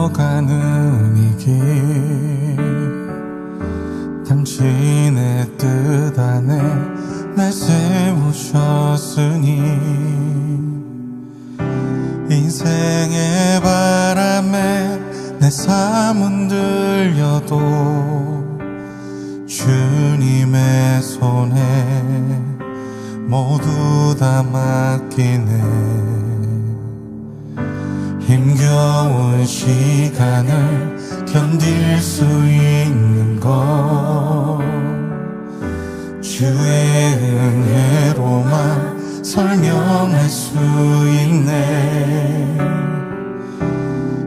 걸어가는 이 길 당신의 뜻 안에 날 세우셨으니 인생의 바람에 내 삶은 들려도 주님의 손에 모두 다 맡기네. 힘겨운 시간을 견딜 수 있는 것 주의 은혜로만 설명할 수 있네.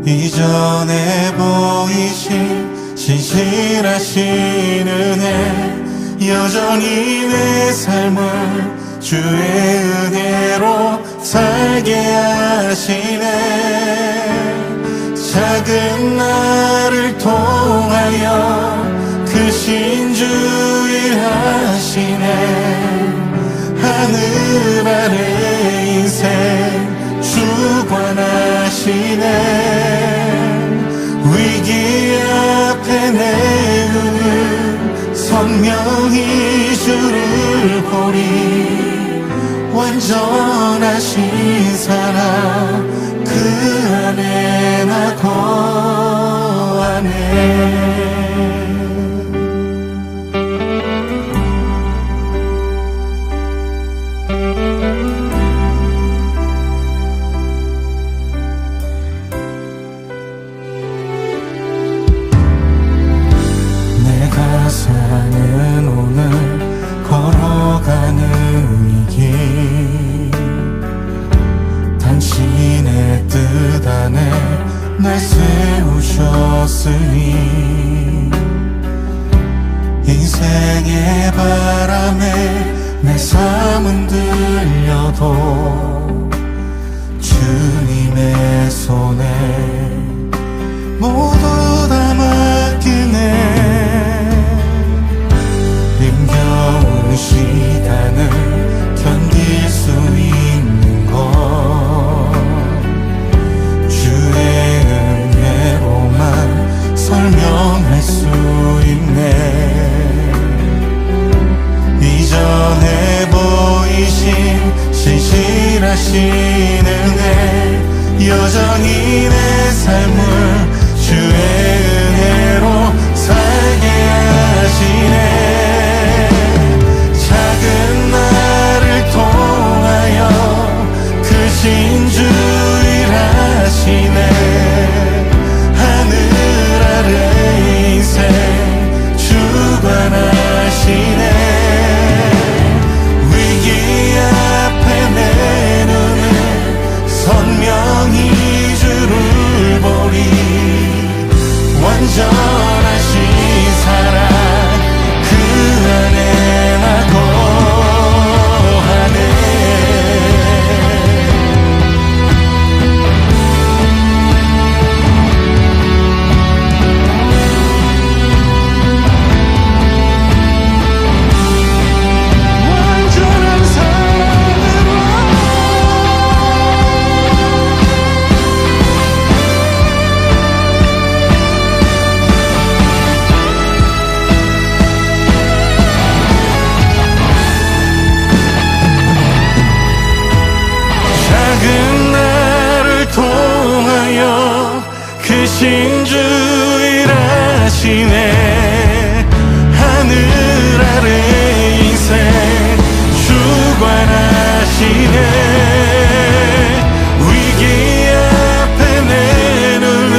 이전에 보이신 신실하신 은혜 여전히 내 삶을 주의 은혜로 살게 하시네. 작은 나를 통하여 크신 주 일하시네. 하늘 아래 인생 주관하시네. 위기 앞에 내 눈은 선명히 주를 보리. 완전하신 사랑 그 안에 나 거하네. 내가 사는 오늘 걸어가는 이 길 당신의 뜻 안에 날 세우셨으니 인생의 바람에 내 삶은 들려도 주님의 손에 모두 다 맡기네. 힘겨운 시간을 견딜 수 있는 것 주의 은혜로만 설명할 수 있네. 이전에 보이신 신실하신 은혜 여전히 내 삶을 주의 은혜로 살게 하시네. 작은 나를 통하여 크신 주 일하시네. 하늘 아래 인생 주관하시네. 위기 앞에 내 눈은 선명히 주를 보리. 완전하신 사랑 그 안에 나 거하네. 완전한 사랑으로 작은 나를 통하여 크신 주 일하시네. 하늘 아래 인생 주관하시네. 위기 앞에 내 눈은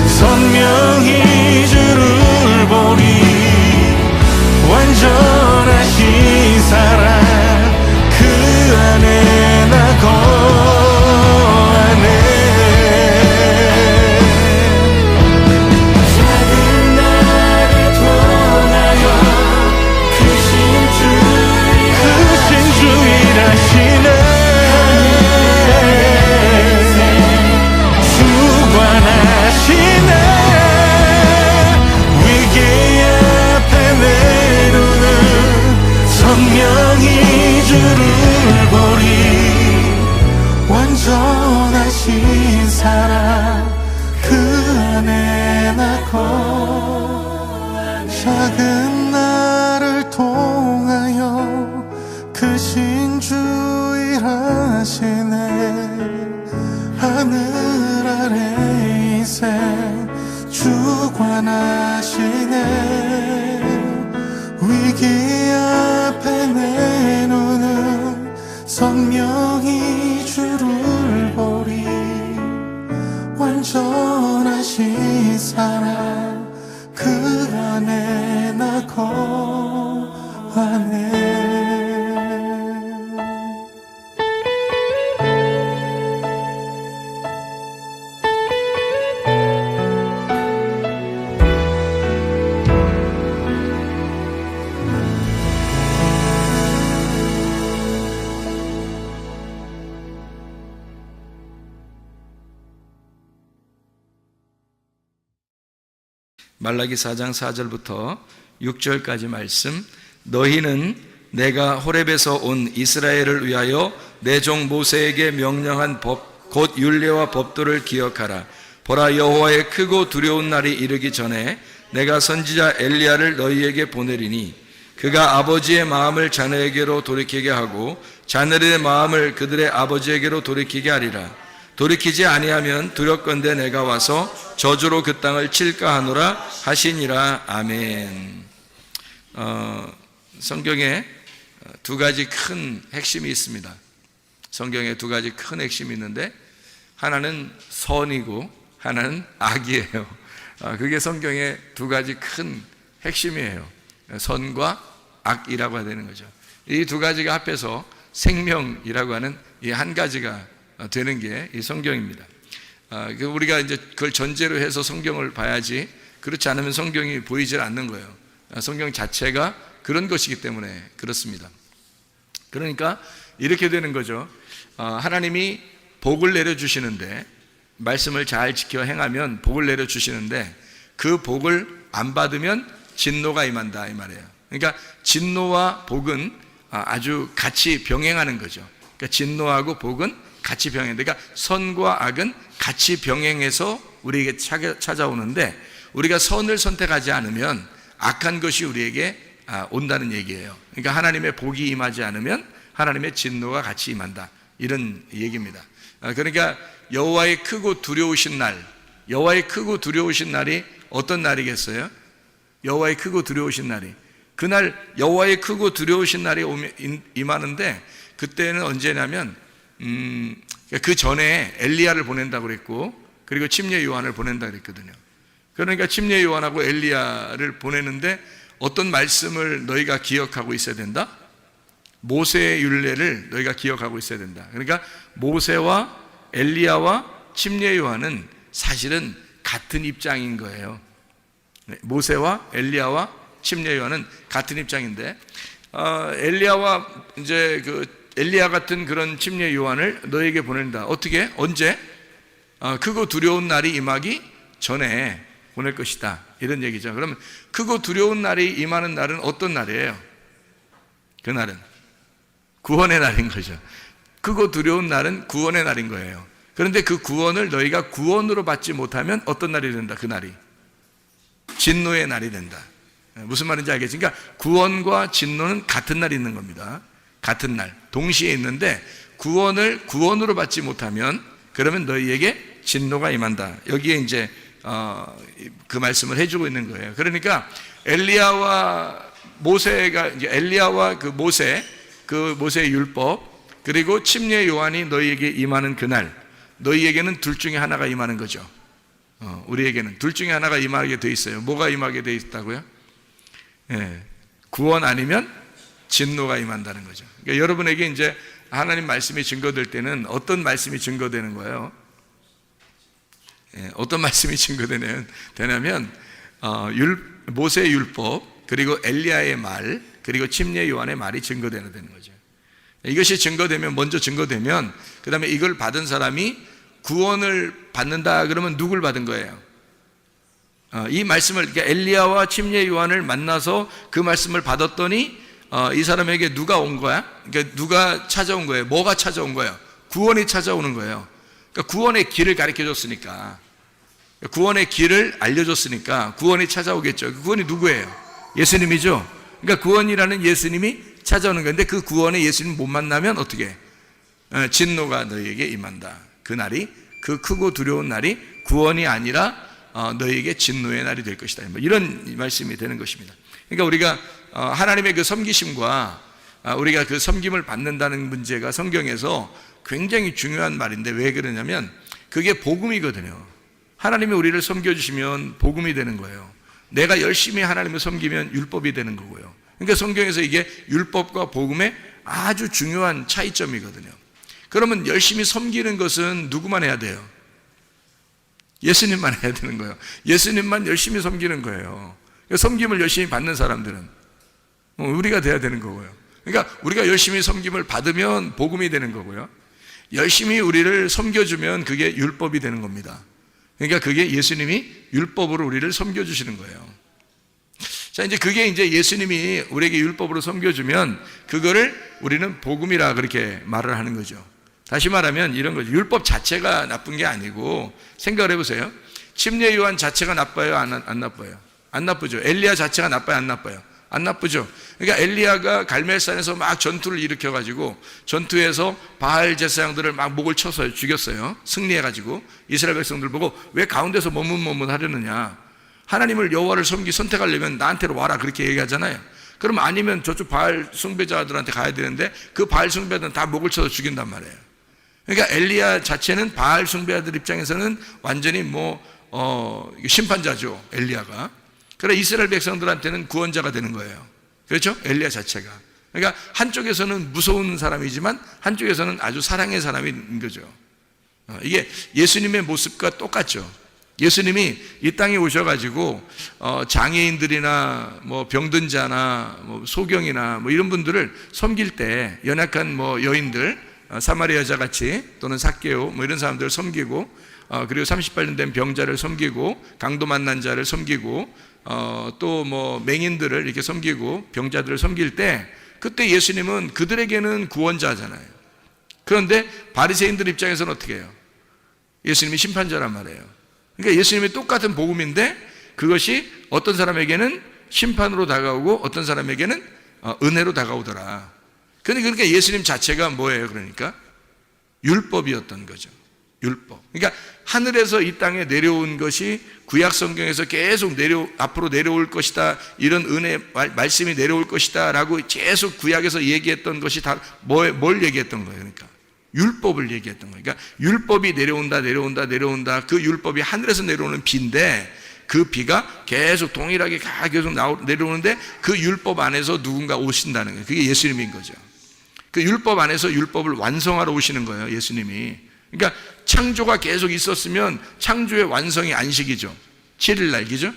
선명히 주를 보리. 완전하신 사랑 그 안에 나 거하네. 작은 나를 완전하시네. 위기 앞에 내 눈은 선명히 주를 보리. 완전하신 사랑 그 안에 나 거하네. 말라기 4장 4절부터 6절까지 말씀. 너희는 내가 호렙에서 온 이스라엘을 위하여 내 종 모세에게 명령한 법 곧 율례와 법도를 기억하라. 보라, 여호와의 크고 두려운 날이 이르기 전에 내가 선지자 엘리야를 너희에게 보내리니 그가 아버지의 마음을 자녀에게로 돌이키게 하고 자녀들의 마음을 그들의 아버지에게로 돌이키게 하리라. 돌이키지 아니하면 두렵건대 내가 와서 저주로 그 땅을 칠까 하노라 하시니라. 아멘. 성경에 두 가지 큰 핵심이 있습니다. 성경에 두 가지 큰 핵심이 있는데 하나는 선이고 하나는 악이에요. 그게 성경의 두 가지 큰 핵심이에요. 선과 악이라고 해야 되는 거죠. 이 두 가지가 합해서 생명이라고 하는 이 한 가지가 되는 게 이 성경입니다. 우리가 이제 그걸 전제로 해서 성경을 봐야지, 그렇지 않으면 성경이 보이질 않는 거예요. 성경 자체가 그런 것이기 때문에 그렇습니다. 그러니까 이렇게 되는 거죠. 하나님이 복을 내려주시는데, 말씀을 잘 지켜 행하면 복을 내려주시는데 그 복을 안 받으면 진노가 임한다 이 말이에요. 그러니까 진노와 복은 아주 같이 병행하는 거죠. 그러니까 진노하고 복은 같이 병행. 그러니까 선과 악은 같이 병행해서 우리에게 찾아오는데, 우리가 선을 선택하지 않으면 악한 것이 우리에게 온다는 얘기예요. 그러니까 하나님의 복이 임하지 않으면 하나님의 진노가 같이 임한다, 이런 얘기입니다. 그러니까 여호와의 크고 두려우신 날, 여호와의 크고 두려우신 날이 어떤 날이겠어요? 여호와의 크고 두려우신 날이, 그날 여호와의 크고 두려우신 날이 임하는데, 그때는 언제냐면 그 전에 엘리야를 보낸다고 그랬고, 그리고 침례 요한을 보낸다고 그랬거든요. 그러니까 침례 요한하고 엘리야를 보내는데 어떤 말씀을 너희가 기억하고 있어야 된다? 모세의 율례를 너희가 기억하고 있어야 된다. 그러니까 모세와 엘리야와 침례 요한은 사실은 같은 입장인 거예요. 모세와 엘리야와 침례 요한은 같은 입장인데, 엘리야와 이제 엘리야 같은 그런 침례 요한을 너에게 보낸다. 어떻게? 언제? 크고 두려운 날이 임하기 전에 보낼 것이다, 이런 얘기죠. 그러면 크고 두려운 날이 임하는 날은 어떤 날이에요? 그날은 구원의 날인 거죠. 크고 두려운 날은 구원의 날인 거예요. 그런데 그 구원을 너희가 구원으로 받지 못하면 어떤 날이 된다? 그날이 진노의 날이 된다. 무슨 말인지 알겠지? 그러니까 구원과 진노는 같은 날이 있는 겁니다. 같은 날, 동시에 있는데, 구원을 구원으로 받지 못하면 그러면 너희에게 진노가 임한다. 여기에 이제 그 말씀을 해주고 있는 거예요. 그러니까 엘리야와 모세가, 이제 엘리야와 그 모세의 율법, 그리고 침례 요한이 너희에게 임하는 그날, 너희에게는 둘 중에 하나가 임하는 거죠. 우리에게는 둘 중에 하나가 임하게 돼 있어요. 뭐가 임하게 돼 있다고요? 구원 아니면 진노가 임한다는 거죠. 그러니까 여러분에게 이제 하나님 말씀이 증거될 때는 어떤 말씀이 증거되는 거예요? 어떤 말씀이 증거되냐면 모세의 율법, 그리고 엘리야의 말, 그리고 침례 요한의 말이 증거되는 거죠. 이것이 증거되면, 먼저 증거되면, 그 다음에 이걸 받은 사람이 구원을 받는다 그러면 누굴 받은 거예요? 이 말씀을, 그러니까 엘리야와 침례 요한을 만나서 그 말씀을 받았더니 이 사람에게 누가 온 거야? 그러니까 누가 찾아온 거예요? 뭐가 찾아온 거예요? 구원이 찾아오는 거예요. 그러니까 구원의 길을 가르쳐 줬으니까, 구원의 길을 알려줬으니까 구원이 찾아오겠죠. 그 구원이 누구예요? 예수님이죠. 그러니까 구원이라는 예수님이 찾아오는 건데, 그 구원에 예수님 못 만나면 어떻게? 진노가 너희에게 임한다. 그 날이, 그 크고 두려운 날이 구원이 아니라 너희에게 진노의 날이 될 것이다. 뭐 이런 말씀이 되는 것입니다. 그러니까 우리가 하나님의 그 섬기심과 우리가 그 섬김을 받는다는 문제가 성경에서 굉장히 중요한 말인데, 왜 그러냐면 그게 복음이거든요. 하나님이 우리를 섬겨주시면 복음이 되는 거예요. 내가 열심히 하나님을 섬기면 율법이 되는 거고요. 그러니까 성경에서 이게 율법과 복음의 아주 중요한 차이점이거든요. 그러면 열심히 섬기는 것은 누구만 해야 돼요? 예수님만 해야 되는 거예요. 예수님만 열심히 섬기는 거예요. 섬김을 열심히 받는 사람들은 우리가 돼야 되는 거고요. 그러니까 우리가 열심히 섬김을 받으면 복음이 되는 거고요. 열심히 우리를 섬겨주면 그게 율법이 되는 겁니다. 그러니까 그게 예수님이 율법으로 우리를 섬겨주시는 거예요. 자, 이제 그게 이제 예수님이 우리에게 율법으로 섬겨주면 그거를 우리는 복음이라 그렇게 말을 하는 거죠. 다시 말하면 이런 거죠. 율법 자체가 나쁜 게 아니고, 생각을 해보세요. 침례 요한 자체가 나빠요? 안 나빠요? 안 나쁘죠. 엘리야 자체가 나빠요? 안 나빠요? 안 나쁘죠. 그러니까 엘리야가 갈멜산에서 막 전투를 일으켜가지고 전투에서 바알 제사장들을 막 목을 쳐서 죽였어요. 승리해가지고 이스라엘 백성들 보고 왜 가운데서 머뭇머뭇 하려느냐, 하나님을 여호와를 선택하려면 나한테로 와라, 그렇게 얘기하잖아요. 그럼 아니면 저쪽 바알 숭배자들한테 가야 되는데 그 바알 숭배자들은 다 목을 쳐서 죽인단 말이에요. 그러니까 엘리야 자체는 바알 숭배자들 입장에서는 완전히 심판자죠, 엘리야가. 그래 이스라엘 백성들한테는 구원자가 되는 거예요. 그렇죠? 엘리야 자체가. 그러니까 한쪽에서는 무서운 사람이지만 한쪽에서는 아주 사랑의 사람인 거죠. 이게 예수님의 모습과 똑같죠. 예수님이 이 땅에 오셔가지고 장애인들이나 병든 자나 소경이나 이런 분들을 섬길 때, 연약한 여인들, 사마리아 여자같이 또는 삭개오 이런 사람들을 섬기고, 그리고 38년 된 병자를 섬기고, 강도 만난 자를 섬기고, 또 맹인들을 이렇게 섬기고 병자들을 섬길 때, 그때 예수님은 그들에게는 구원자잖아요. 그런데 바리새인들 입장에서는 어떻게 해요? 예수님이 심판자란 말이에요. 그러니까 예수님이 똑같은 복음인데 그것이 어떤 사람에게는 심판으로 다가오고 어떤 사람에게는 은혜로 다가오더라. 그러니까 예수님 자체가 뭐예요? 그러니까 율법이었던 거죠. 율법. 그러니까 하늘에서 이 땅에 내려온 것이 구약 성경에서 계속 앞으로 내려올 것이다, 이런 은혜 말씀이 내려올 것이다 라고 계속 구약에서 얘기했던 것이 다 뭘 얘기했던 거예요? 그러니까 율법을 얘기했던 거예요. 그러니까 율법이 내려온다. 그 율법이 하늘에서 내려오는 비인데, 그 비가 계속 동일하게 계속 내려오는데 그 율법 안에서 누군가 오신다는 거예요. 그게 예수님인 거죠. 그 율법 안에서 율법을 완성하러 오시는 거예요, 예수님이. 그러니까 창조가 계속 있었으면 창조의 완성이 안식이죠. 7일날, 그죠?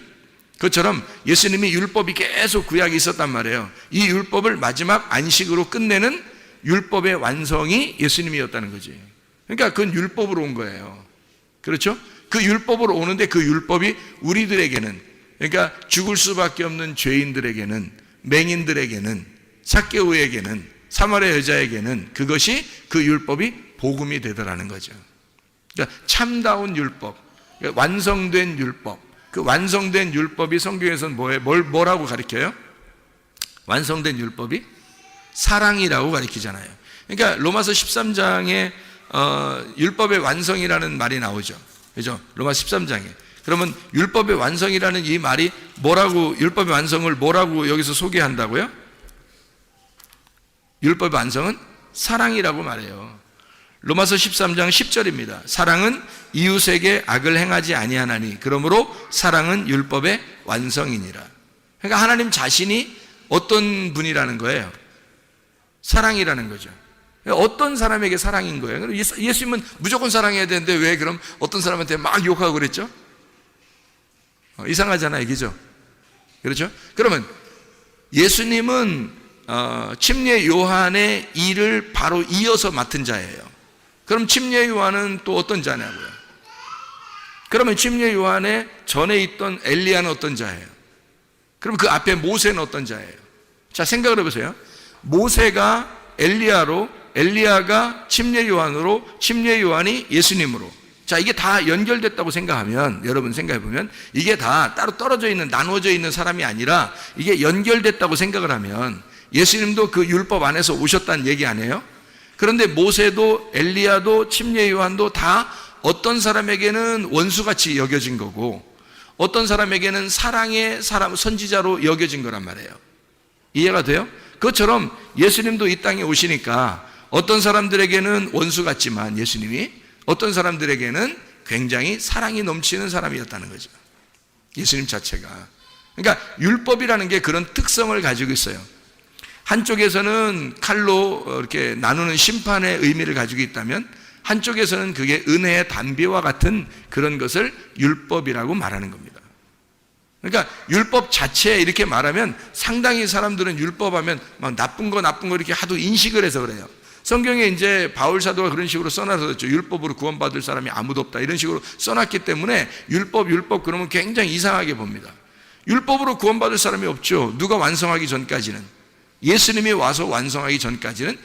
그것처럼 예수님이 율법이 계속 구약에 있었단 말이에요. 이 율법을 마지막 안식으로 끝내는 율법의 완성이 예수님이었다는 거지. 그러니까 그건 율법으로 온 거예요. 그렇죠? 그 율법으로 오는데 그 율법이 우리들에게는, 그러니까 죽을 수밖에 없는 죄인들에게는, 맹인들에게는, 삭개오에게는, 사마리아 여자에게는 그것이, 그 율법이 복음이 되더라는 거죠. 그러니까 참다운 율법, 그러니까 완성된 율법. 그 완성된 율법이 성경에서는 뭐라고 가르쳐요? 완성된 율법이 사랑이라고 가르치잖아요. 그러니까 로마서 13장에 율법의 완성이라는 말이 나오죠. 그죠? 로마서 13장에. 그러면 율법의 완성이라는 이 말이 뭐라고, 율법의 완성을 뭐라고 여기서 소개한다고요? 율법의 완성은 사랑이라고 말해요. 로마서 13장 10절입니다. 사랑은 이웃에게 악을 행하지 아니하나니 그러므로 사랑은 율법의 완성이니라. 그러니까 하나님 자신이 어떤 분이라는 거예요? 사랑이라는 거죠. 어떤 사람에게 사랑인 거예요? 예수님은 무조건 사랑해야 되는데 왜 그럼 어떤 사람한테 막 욕하고 그랬죠? 이상하잖아요, 그죠? 그렇죠? 그러면 예수님은 침례 요한의 일을 바로 이어서 맡은 자예요. 그럼 침례 요한은 또 어떤 자냐고요? 그러면 침례 요한의 전에 있던 엘리야는 어떤 자예요? 그럼 그 앞에 모세는 어떤 자예요? 자, 생각을 해보세요. 모세가 엘리야로, 엘리야가 침례 요한으로, 침례 요한이 예수님으로. 자, 이게 다 연결됐다고 생각하면, 여러분 생각해보면 이게 다 따로 떨어져 있는, 나누어져 있는 사람이 아니라 이게 연결됐다고 생각을 하면 예수님도 그 율법 안에서 오셨다는 얘기 아니에요? 그런데 모세도 엘리야도 침례 요한도 다 어떤 사람에게는 원수같이 여겨진 거고 어떤 사람에게는 사랑의 사람, 선지자로 여겨진 거란 말이에요. 이해가 돼요? 그것처럼 예수님도 이 땅에 오시니까 어떤 사람들에게는 원수 같지만 예수님이 어떤 사람들에게는 굉장히 사랑이 넘치는 사람이었다는 거죠. 예수님 자체가. 그러니까 율법이라는 게 그런 특성을 가지고 있어요. 한쪽에서는 칼로 이렇게 나누는 심판의 의미를 가지고 있다면 한쪽에서는 그게 은혜의 단비와 같은 그런 것을 율법이라고 말하는 겁니다. 그러니까 율법 자체에 이렇게 말하면 상당히 사람들은 율법하면 막 나쁜 거 이렇게 하도 인식을 해서 그래요. 성경에 이제 바울 사도가 그런 식으로 써놨었죠. 율법으로 구원받을 사람이 아무도 없다 이런 식으로 써놨기 때문에 율법 그러면 굉장히 이상하게 봅니다. 율법으로 구원받을 사람이 없죠. 누가 완성하기 전까지는, 예수님이 와서 완성하기 전까지는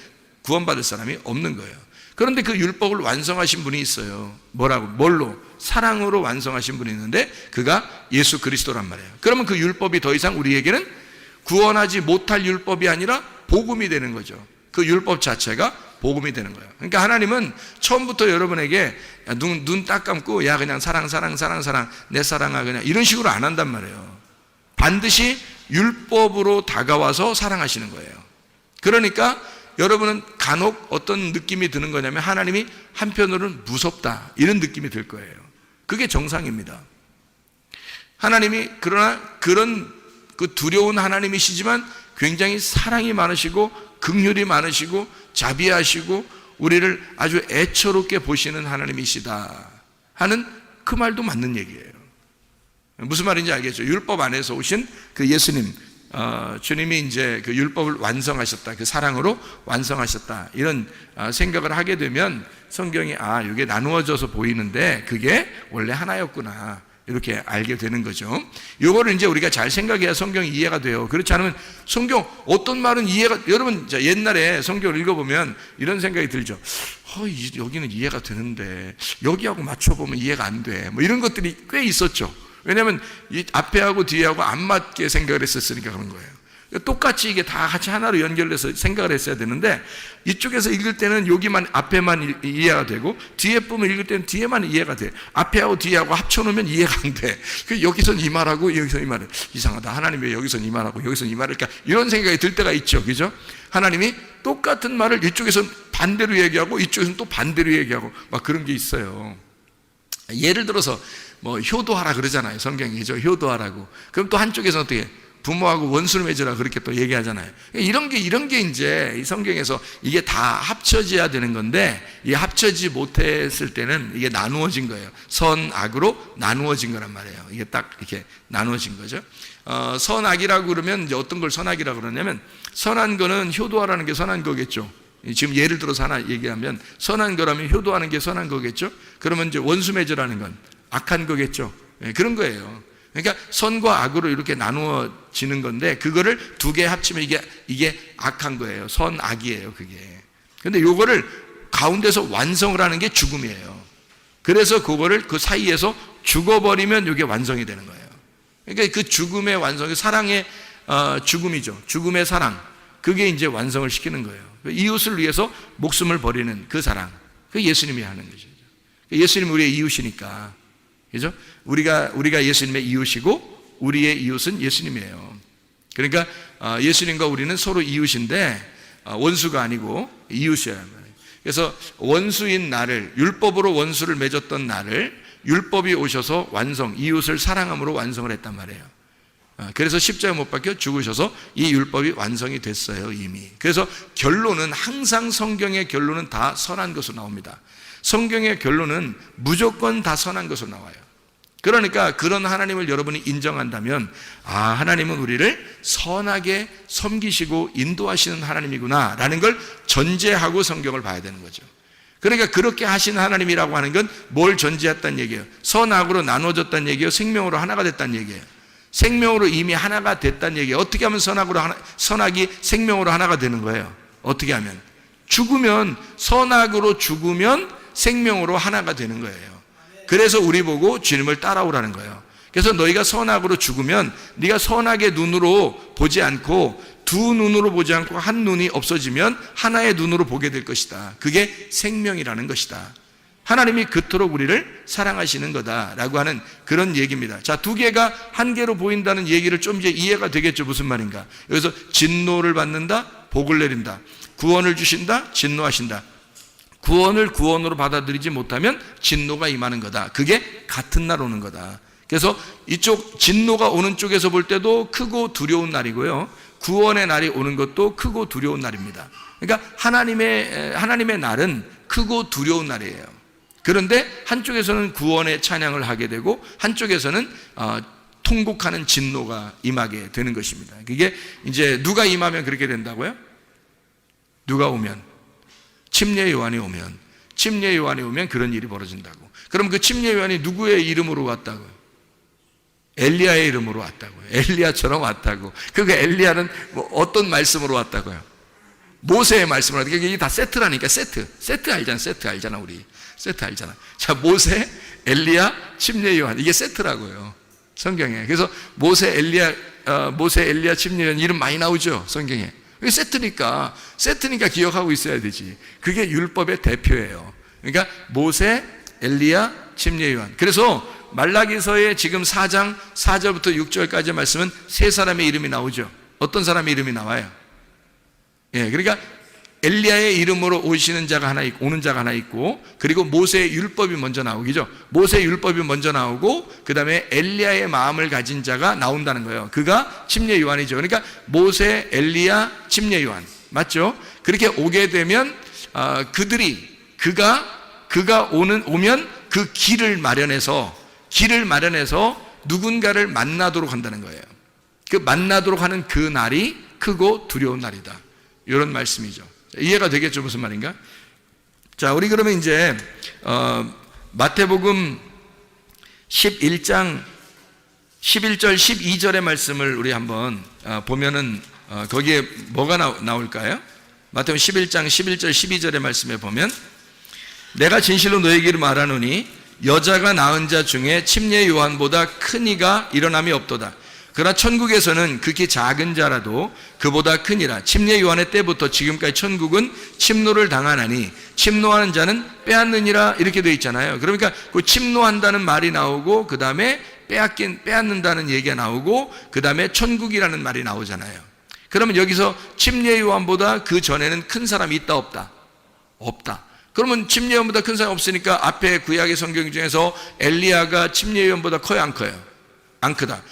구원받을 사람이 없는 거예요. 그런데 그 율법을 완성하신 분이 있어요. 뭘로? 사랑으로 완성하신 분이 있는데 그가 예수 그리스도란 말이에요. 그러면 그 율법이 더 이상 우리에게는 구원하지 못할 율법이 아니라 복음이 되는 거죠. 그 율법 자체가 복음이 되는 거예요. 그러니까 하나님은 처음부터 여러분에게 눈 딱 감고 야 그냥 사랑 내 사랑아 그냥 이런 식으로 안 한단 말이에요. 반드시 율법으로 다가와서 사랑하시는 거예요. 그러니까 여러분은 간혹 어떤 느낌이 드는 거냐면 하나님이 한편으로는 무섭다 이런 느낌이 들 거예요. 그게 정상입니다. 하나님이 그러나 그런 그 두려운 하나님이시지만 굉장히 사랑이 많으시고 긍휼이 많으시고 자비하시고 우리를 아주 애처롭게 보시는 하나님이시다 하는 그 말도 맞는 얘기예요. 무슨 말인지 알겠죠? 율법 안에서 오신 그 예수님, 주님이 이제 그 율법을 완성하셨다, 그 사랑으로 완성하셨다 이런 생각을 하게 되면 성경이 이게 나누어져서 보이는데 그게 원래 하나였구나 이렇게 알게 되는 거죠. 이거를 이제 우리가 잘 생각해야 성경이 이해가 돼요. 그렇지 않으면 성경 어떤 말은 이해가, 여러분 옛날에 성경을 읽어보면 이런 생각이 들죠. 여기는 이해가 되는데 여기하고 맞춰보면 이해가 안 돼. 뭐 이런 것들이 꽤 있었죠. 왜냐하면 이 앞에하고 뒤에하고 안 맞게 생각을 했었으니까 그런 거예요. 똑같이 이게 다 같이 하나로 연결돼서 생각을 했어야 되는데 이쪽에서 읽을 때는 여기만 앞에만 이해가 되고 뒤에 부분 읽을 때는 뒤에만 이해가 돼. 앞에하고 뒤에하고 합쳐놓으면 이해가 안 돼. 여기선 이 말하고 여기선 이 말을 이상하다. 하나님 왜 여기선 이 말하고 여기선 이 말을 그러니까 이런 생각이 들 때가 있죠. 그죠? 하나님이 똑같은 말을 이쪽에서는 반대로 얘기하고 이쪽에서는 또 반대로 얘기하고 막 그런 게 있어요. 예를 들어서 뭐 효도하라 그러잖아요. 성경이죠. 효도하라고. 그럼 또 한쪽에서는 어떻게 부모하고 원수를 맺으라 그렇게 또 얘기하잖아요. 이런 게 이제 이 성경에서 이게 다 합쳐져야 되는 건데 이 합쳐지지 못했을 때는 이게 나누어진 거예요. 선, 악으로 나누어진 거란 말이에요. 이게 딱 이렇게 나누어진 거죠. 선악이라고 그러면 이제 어떤 걸 선악이라고 그러냐면 선한 거는 효도하라는 게 선한 거겠죠. 지금 예를 들어서 하나 얘기하면 선한 거라면 효도하는 게 선한 거겠죠. 그러면 이제 원수 맺으라는 건 악한 거겠죠. 그런 거예요. 그러니까 선과 악으로 이렇게 나누어지는 건데 그거를 두 개 합치면 이게 악한 거예요. 선, 악이에요. 그게. 근데 요거를 가운데서 완성을 하는 게 죽음이에요. 그래서 그거를 그 사이에서 죽어버리면 이게 완성이 되는 거예요. 그러니까 그 죽음의 완성이 사랑의 죽음이죠. 죽음의 사랑. 그게 이제 완성을 시키는 거예요. 이웃을 위해서 목숨을 버리는 그 사랑. 그 예수님이 하는 것이죠. 예수님이 우리의 이웃이니까. 그죠? 우리가 예수님의 이웃이고 우리의 이웃은 예수님이에요. 그러니까 예수님과 우리는 서로 이웃인데 원수가 아니고 이웃이에요. 그래서 원수인 나를, 율법으로 원수를 맺었던 나를 율법이 오셔서 완성, 이웃을 사랑함으로 완성을 했단 말이에요. 그래서 십자가에 못 박혀 죽으셔서 이 율법이 완성이 됐어요, 이미. 그래서 결론은 항상 성경의 결론은 다 선한 것으로 나옵니다. 성경의 결론은 무조건 다 선한 것으로 나와요. 그러니까 그런 하나님을 여러분이 인정한다면 하나님은 우리를 선하게 섬기시고 인도하시는 하나님이구나 라는 걸 전제하고 성경을 봐야 되는 거죠. 그러니까 그렇게 하신 하나님이라고 하는 건 뭘 전제했다는 얘기예요? 선악으로 나눠졌다는 얘기예요? 생명으로 하나가 됐다는 얘기예요? 생명으로 이미 하나가 됐다는 얘기예요. 어떻게 하면 선악이 생명으로 하나가 되는 거예요? 어떻게 하면? 죽으면, 선악으로 죽으면 생명으로 하나가 되는 거예요. 그래서 우리 보고 주님을 따라오라는 거예요. 그래서 너희가 선악으로 죽으면 네가 선악의 눈으로 보지 않고 두 눈으로 보지 않고 한 눈이 없어지면 하나의 눈으로 보게 될 것이다. 그게 생명이라는 것이다. 하나님이 그토록 우리를 사랑하시는 거다라고 하는 그런 얘기입니다. 자, 두 개가 한 개로 보인다는 얘기를 좀 이제 이해가 되겠죠. 무슨 말인가? 여기서 진노를 받는다, 복을 내린다. 구원을 주신다, 진노하신다. 구원을 구원으로 받아들이지 못하면 진노가 임하는 거다. 그게 같은 날 오는 거다. 그래서 이쪽 진노가 오는 쪽에서 볼 때도 크고 두려운 날이고요. 구원의 날이 오는 것도 크고 두려운 날입니다. 그러니까 하나님의 날은 크고 두려운 날이에요. 그런데 한쪽에서는 구원의 찬양을 하게 되고 한쪽에서는 통곡하는 진노가 임하게 되는 것입니다. 그게 이제 누가 임하면 그렇게 된다고요? 누가 오면? 침례 요한이 오면 그런 일이 벌어진다고. 그럼 그 침례 요한이 누구의 이름으로 왔다고요? 엘리야의 이름으로 왔다고요. 엘리야처럼 왔다고. 그 엘리야는 뭐 어떤 말씀으로 왔다고요? 모세의 말씀으로 왔다고. 이게 다 세트라니까. 세트 알잖아 우리. 세트 알잖아. 자, 모세, 엘리야, 침례 요한, 이게 세트라고요, 성경에. 그래서 모세, 엘리야, 침례 요한 이름 많이 나오죠, 성경에. 이게 세트니까 기억하고 있어야 되지. 그게 율법의 대표예요. 그러니까 모세, 엘리야, 침례 요한. 그래서 말라기서의 지금 4장 4절부터 6절까지 말씀은 세 사람의 이름이 나오죠. 어떤 사람의 이름이 나와요? 예, 그러니까 엘리야의 이름으로 오는 자가 하나 있고, 그리고 모세의 율법이 먼저 나오기죠. 모세의 율법이 먼저 나오고, 그 다음에 엘리야의 마음을 가진 자가 나온다는 거예요. 그가 침례 요한이죠. 그러니까 모세, 엘리야, 침례 요한, 맞죠? 그렇게 오게 되면 그가 오면 그 길을 마련해서 누군가를 만나도록 한다는 거예요. 그 만나도록 하는 그 날이 크고 두려운 날이다, 이런 말씀이죠. 이해가 되겠죠? 무슨 말인가? 자, 우리 그러면 이제 마태복음 11장 11절 12절의 말씀을 우리 한번 보면은 거기에 뭐가 나올까요? 마태복음 11장 11절 12절의 말씀에 보면, 내가 진실로 너에게 말하노니 여자가 낳은 자 중에 침례 요한보다 큰 이가 일어남이 없도다. 그러나 천국에서는 극히 작은 자라도 그보다 크니라. 침례 요한의 때부터 지금까지 천국은 침노를 당하나니 침노하는 자는 빼앗느니라, 이렇게 되어 있잖아요. 그러니까 그 침노한다는 말이 나오고, 그 다음에 빼앗는다는 얘기가 나오고, 그 다음에 천국이라는 말이 나오잖아요. 그러면 여기서 침례 요한보다 그 전에는 큰 사람이 있다, 없다? 없다. 그러면 침례 요한보다 큰 사람이 없으니까 앞에 구약의 성경 중에서 엘리야가 침례 요한보다 커요, 안 커요? 안 크다.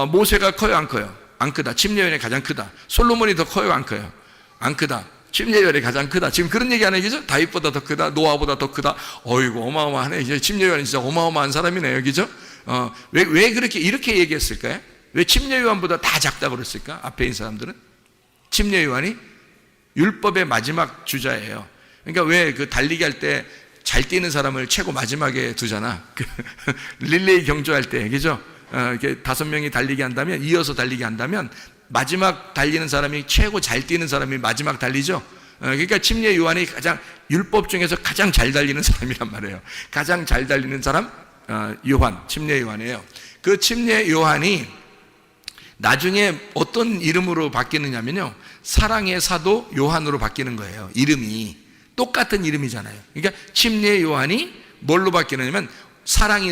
모세가 커요, 안 커요? 안 크다. 침례 요한이 가장 크다. 솔로몬이 더 커요, 안 커요? 안 크다. 침례 요한이 가장 크다. 지금 그런 얘기 안 해요, 다윗보다 더 크다, 노아보다 더 크다. 어이구, 어마어마하네. 이제 침례 요한이 진짜 어마어마한 사람이네요, 그죠? 왜 이렇게 얘기했을까요? 왜 침례 요한보다 다 작다고 그랬을까? 앞에 있는 사람들은 침례 요한이 율법의 마지막 주자예요. 그러니까 왜 그 달리기 할 때 잘 뛰는 사람을 최고 마지막에 두잖아. 릴레이 경주할 때, 그죠? 이렇게 5명이 달리기 한다면, 이어서 달리기 한다면, 마지막 달리는 사람이, 최고 잘 뛰는 사람이 마지막 달리죠? 그러니까 침례 요한이 율법 중에서 가장 잘 달리는 사람이란 말이에요. 가장 잘 달리는 사람, 침례 요한이에요. 그 침례 요한이 나중에 어떤 이름으로 바뀌느냐면요, 사랑의 사도 요한으로 바뀌는 거예요. 이름이 똑같은 이름이잖아요. 그러니까 침례 요한이 뭘로 바뀌느냐면,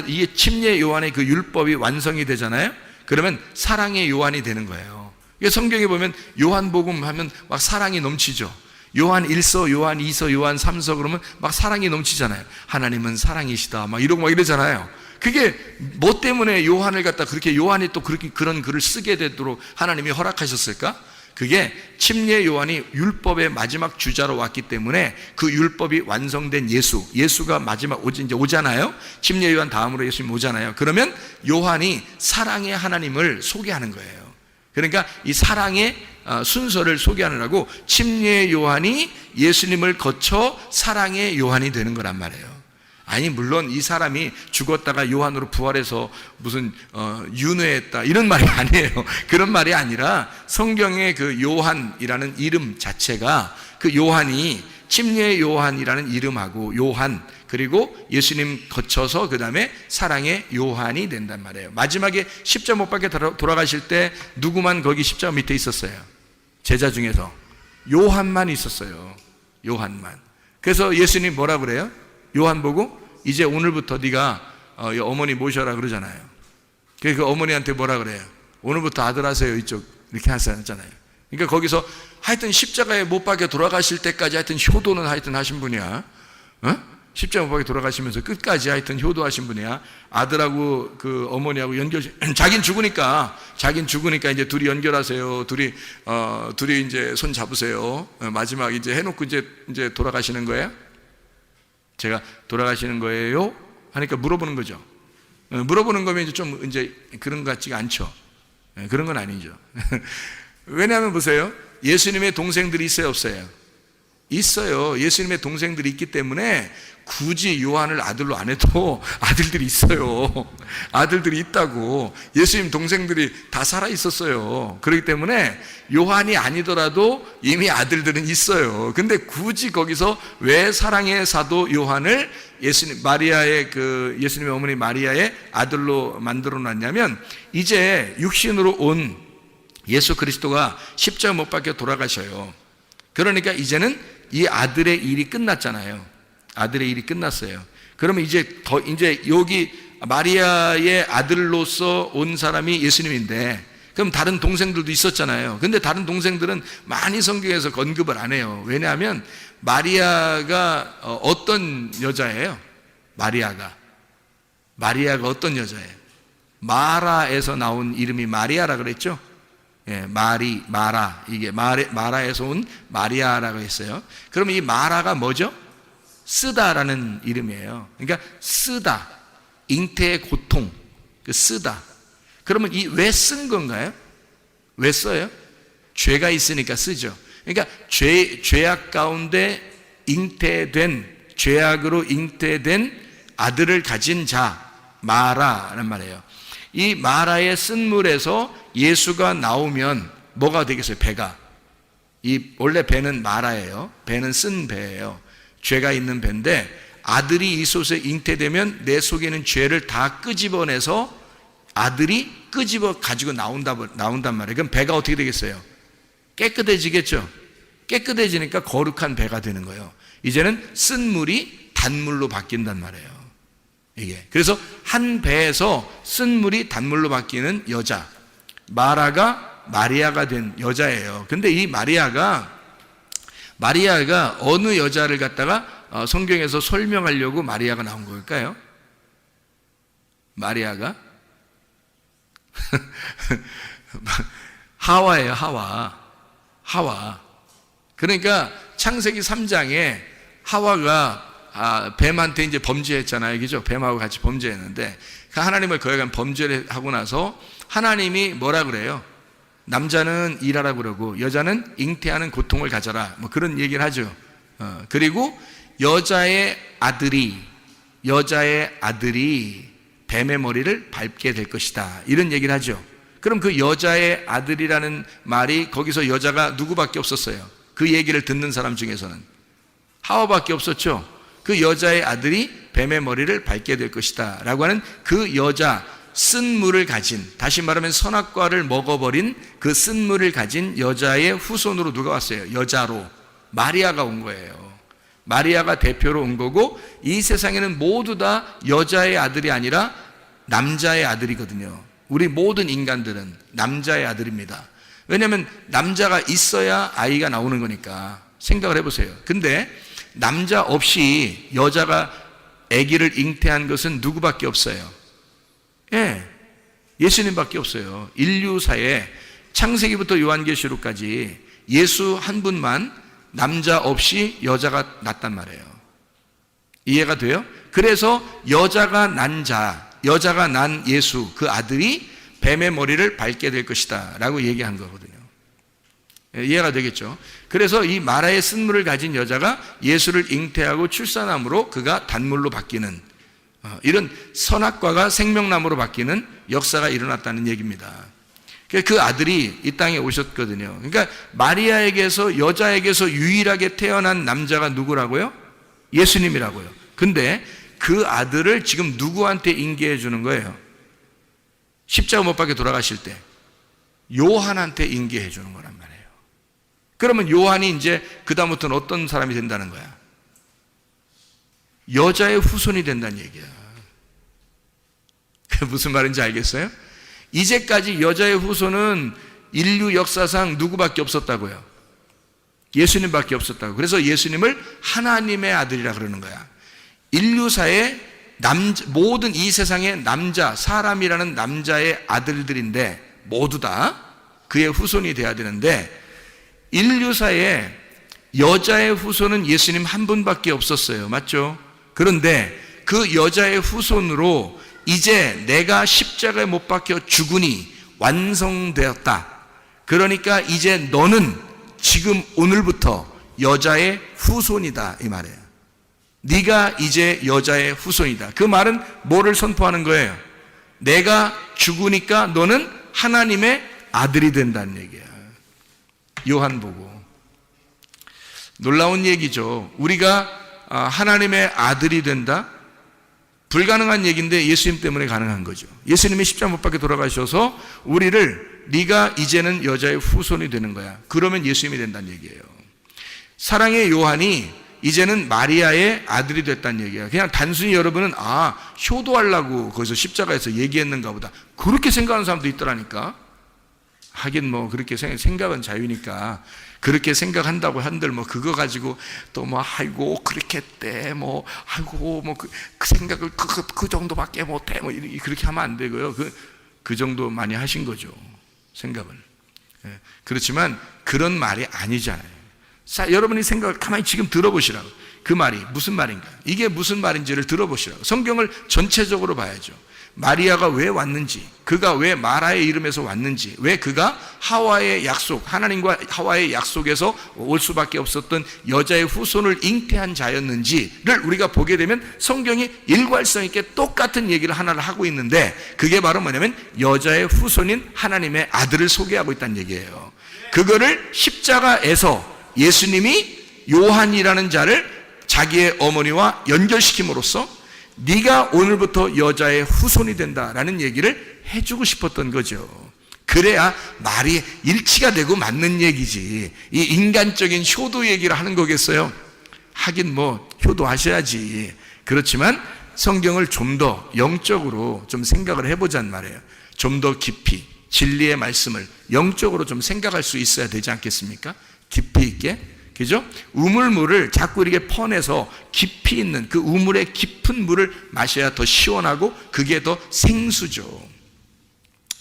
이게 침례 요한의 그 율법이 완성이 되잖아요. 그러면 사랑의 요한이 되는 거예요. 성경에 보면 요한복음 하면 막 사랑이 넘치죠. 요한 1서, 요한 2서, 요한 3서 그러면 막 사랑이 넘치잖아요. 하나님은 사랑이시다 막 이러고 막 이러잖아요. 그게 뭐 때문에 요한을 갖다 그렇게, 요한이 또 그런 글을 쓰게 되도록 하나님이 허락하셨을까? 그게 침례 요한이 율법의 마지막 주자로 왔기 때문에 그 율법이 완성된 예수가 마지막 이제 오잖아요. 침례 요한 다음으로 예수님 오잖아요. 그러면 요한이 사랑의 하나님을 소개하는 거예요. 그러니까 이 사랑의 순서를 소개하느라고 침례 요한이 예수님을 거쳐 사랑의 요한이 되는 거란 말이에요. 아니, 물론 이 사람이 죽었다가 요한으로 부활해서 무슨 윤회했다 이런 말이 아니에요. 그런 말이 아니라 성경의 그 요한이라는 이름 자체가, 그 요한이 침례 요한이라는 이름하고 요한, 그리고 예수님 거쳐서 그 다음에 사랑의 요한이 된단 말이에요. 마지막에 십자 못 박혀 돌아가실 때 누구만 거기 십자가 밑에 있었어요? 제자 중에서 요한만 있었어요. 요한만. 그래서 예수님 뭐라 그래요? 요한 보고 이제 오늘부터 네가 어머니 모셔라 그러잖아요. 그 어머니한테 뭐라 그래요? 오늘부터 아들 하세요. 이쪽 이렇게 하셨잖아요. 그러니까 거기서 하여튼 십자가에 못 박혀 돌아가실 때까지 하여튼 효도는 하여튼 하신 분이야. 십자가 못 박혀 돌아가시면서 끝까지 하여튼 효도하신 분이야. 아들하고 그 어머니하고 자긴 죽으니까 이제 둘이 연결하세요. 둘이 이제 손 잡으세요. 마지막 이제 해놓고 이제 돌아가시는 거예요. 제가 돌아가시는 거예요? 하니까 물어보는 거죠. 물어보는 거면 이제 그런 것 같지가 않죠. 그런 건 아니죠. 왜냐하면 보세요. 예수님의 동생들이 있어요, 없어요? 있어요. 예수님의 동생들이 있기 때문에 굳이 요한을 아들로 안 해도 아들들이 있어요. 아들들이 있다고. 예수님 동생들이 다 살아 있었어요. 그렇기 때문에 요한이 아니더라도 이미 아들들은 있어요. 근데 굳이 거기서 왜 사랑의 사도 요한을 예수님의 어머니 마리아의 아들로 만들어 놨냐면, 이제 육신으로 온 예수 그리스도가 십자가 못 박혀 돌아가셔요. 그러니까 이제는 이 아들의 일이 끝났잖아요. 아들의 일이 끝났어요. 그러면 이제 여기 마리아의 아들로서 온 사람이 예수님인데, 그럼 다른 동생들도 있었잖아요. 근데 다른 동생들은 많이 성경에서 언급을 안 해요. 왜냐하면 마리아가 어떤 여자예요? 마리아가 어떤 여자예요? 마라에서 나온 이름이 마리아라 그랬죠? 예, 마라. 이게 마라에서 온 마리아라고 했어요. 그러면 이 마라가 뭐죠? 쓰다라는 이름이에요. 그러니까 쓰다. 잉태의 고통. 쓰다. 그러면 왜 쓴 건가요? 왜 써요? 죄가 있으니까 쓰죠. 그러니까 죄악 가운데 죄악으로 잉태된 아들을 가진 자, 마라란 말이에요. 이 마라의 쓴물에서 예수가 나오면 뭐가 되겠어요? 배가. 원래 배는 마라예요. 배는 쓴 배예요. 죄가 있는 배인데, 아들이 이 속에 잉태되면 내 속에 있는 죄를 다 끄집어내서 아들이 끄집어 가지고 나온단 말이에요. 그럼 배가 어떻게 되겠어요? 깨끗해지겠죠. 깨끗해지니까 거룩한 배가 되는 거예요. 이제는 쓴 물이 단물로 바뀐단 말이에요. 이게. 그래서 한 배에서 쓴 물이 단물로 바뀌는 여자, 마라가 마리아가 된 여자예요. 근데 이 마리아가 어느 여자를 갖다가 성경에서 설명하려고 마리아가 나온 걸까요? 마리아가 하와예요. 하와. 그러니까 창세기 3장에 하와가 뱀한테 이제 범죄했잖아요. 그죠? 뱀하고 같이 범죄했는데, 하나님을 거역한 범죄를 하고 나서 하나님이 뭐라 그래요? 남자는 일하라 그러고 여자는 잉태하는 고통을 가져라, 뭐 그런 얘기를 하죠. 그리고 여자의 아들이 뱀의 머리를 밟게 될 것이다, 이런 얘기를 하죠. 그럼 그 여자의 아들이라는 말이, 거기서 여자가 누구밖에 없었어요? 그 얘기를 듣는 사람 중에서는 하와밖에 없었죠. 그 여자의 아들이 뱀의 머리를 밟게 될 것이다 라고 하는 그 여자, 쓴물을 가진, 다시 말하면 선악과를 먹어버린 그 쓴물을 가진 여자의 후손으로 누가 왔어요? 여자로 마리아가 온 거예요. 마리아가 대표로 온 거고, 이 세상에는 모두 다 여자의 아들이 아니라 남자의 아들이거든요. 우리 모든 인간들은 남자의 아들입니다. 왜냐하면 남자가 있어야 아이가 나오는 거니까. 생각을 해보세요. 근데 남자 없이 여자가 아기를 잉태한 것은 누구밖에 없어요? 예수님밖에 없어요. 인류사에 창세기부터 요한계시록까지 예수 한 분만 남자 없이 여자가 낳았단 말이에요. 이해가 돼요? 그래서 여자가 난 예수, 그 아들이 뱀의 머리를 밟게 될 것이다 라고 얘기한 거거든요. 이해가 되겠죠? 그래서 이 마라의 쓴물을 가진 여자가 예수를 잉태하고 출산함으로 그가 단물로 바뀌는, 이런 선악과가 생명나무로 바뀌는 역사가 일어났다는 얘기입니다. 그 아들이 이 땅에 오셨거든요. 그러니까 마리아에게서, 여자에게서 유일하게 태어난 남자가 누구라고요? 예수님이라고요. 근데 그 아들을 지금 누구한테 인계해 주는 거예요? 십자가 못 박혀 돌아가실 때 요한한테 인계해 주는 거란 말이에요. 그러면 요한이 이제 그다음부터는 어떤 사람이 된다는 거야? 여자의 후손이 된다는 얘기야. 그게 무슨 말인지 알겠어요? 이제까지 여자의 후손은 인류 역사상 누구밖에 없었다고요? 예수님밖에 없었다고. 그래서 예수님을 하나님의 아들이라 그러는 거야. 인류사의 모든 이 세상의 남자, 사람이라는 남자의 아들들인데 모두 다 그의 후손이 돼야 되는데, 인류사에 여자의 후손은 예수님 한 분밖에 없었어요. 맞죠? 그런데 그 여자의 후손으로 이제 내가 십자가에 못 박혀 죽으니 완성되었다. 그러니까 이제 너는 지금 오늘부터 여자의 후손이다, 이 말이에요. 네가 이제 여자의 후손이다. 그 말은 뭐를 선포하는 거예요? 내가 죽으니까 너는 하나님의 아들이 된다는 얘기야. 요한복음. 놀라운 얘기죠. 우리가 하나님의 아들이 된다? 불가능한 얘기인데 예수님 때문에 가능한 거죠. 예수님이 십자가 못 박혀 돌아가셔서 우리를 네가 이제는 여자의 후손이 되는 거야. 그러면 예수님이 된다는 얘기예요. 사랑의 요한이 이제는 마리아의 아들이 됐다는 얘기야. 그냥 단순히 여러분은 효도하려고 거기서 십자가에서 얘기했는가 보다, 그렇게 생각하는 사람도 있더라니까. 하긴 뭐 그렇게 생각은 자유니까 그렇게 생각한다고 한들 뭐 그거 가지고 또 뭐 아이고 그렇게 했대 뭐 아이고 뭐 그 생각을 그 정도밖에 못해 뭐 그렇게 하면 안 되고요. 그 정도 많이 하신 거죠, 생각을. 그렇지만 그런 말이 아니잖아요. 여러분이 생각을 가만히 지금 들어보시라고. 그 말이 무슨 말인가, 이게 무슨 말인지를 들어보시라고. 성경을 전체적으로 봐야죠. 마리아가 왜 왔는지, 그가 왜 마라의 이름에서 왔는지, 왜 그가 하와의 약속, 하나님과 하와의 약속에서 올 수밖에 없었던 여자의 후손을 잉태한 자였는지를 우리가 보게 되면 성경이 일괄성 있게 똑같은 얘기를 하나를 하고 있는데, 그게 바로 뭐냐면 여자의 후손인 하나님의 아들을 소개하고 있다는 얘기예요. 그거를 십자가에서 예수님이 요한이라는 자를 자기의 어머니와 연결시킴으로써 네가 오늘부터 여자의 후손이 된다라는 얘기를 해주고 싶었던 거죠. 그래야 말이 일치가 되고 맞는 얘기지. 이 인간적인 효도 얘기를 하는 거겠어요? 하긴 뭐 효도하셔야지. 그렇지만 성경을 좀 더 영적으로 좀 생각을 해보자는 말이에요. 좀 더 깊이 진리의 말씀을 영적으로 좀 생각할 수 있어야 되지 않겠습니까? 깊이 있게. 그죠? 우물물을 자꾸 이렇게 퍼내서 깊이 있는 그 우물의 깊은 물을 마셔야 더 시원하고 그게 더 생수죠.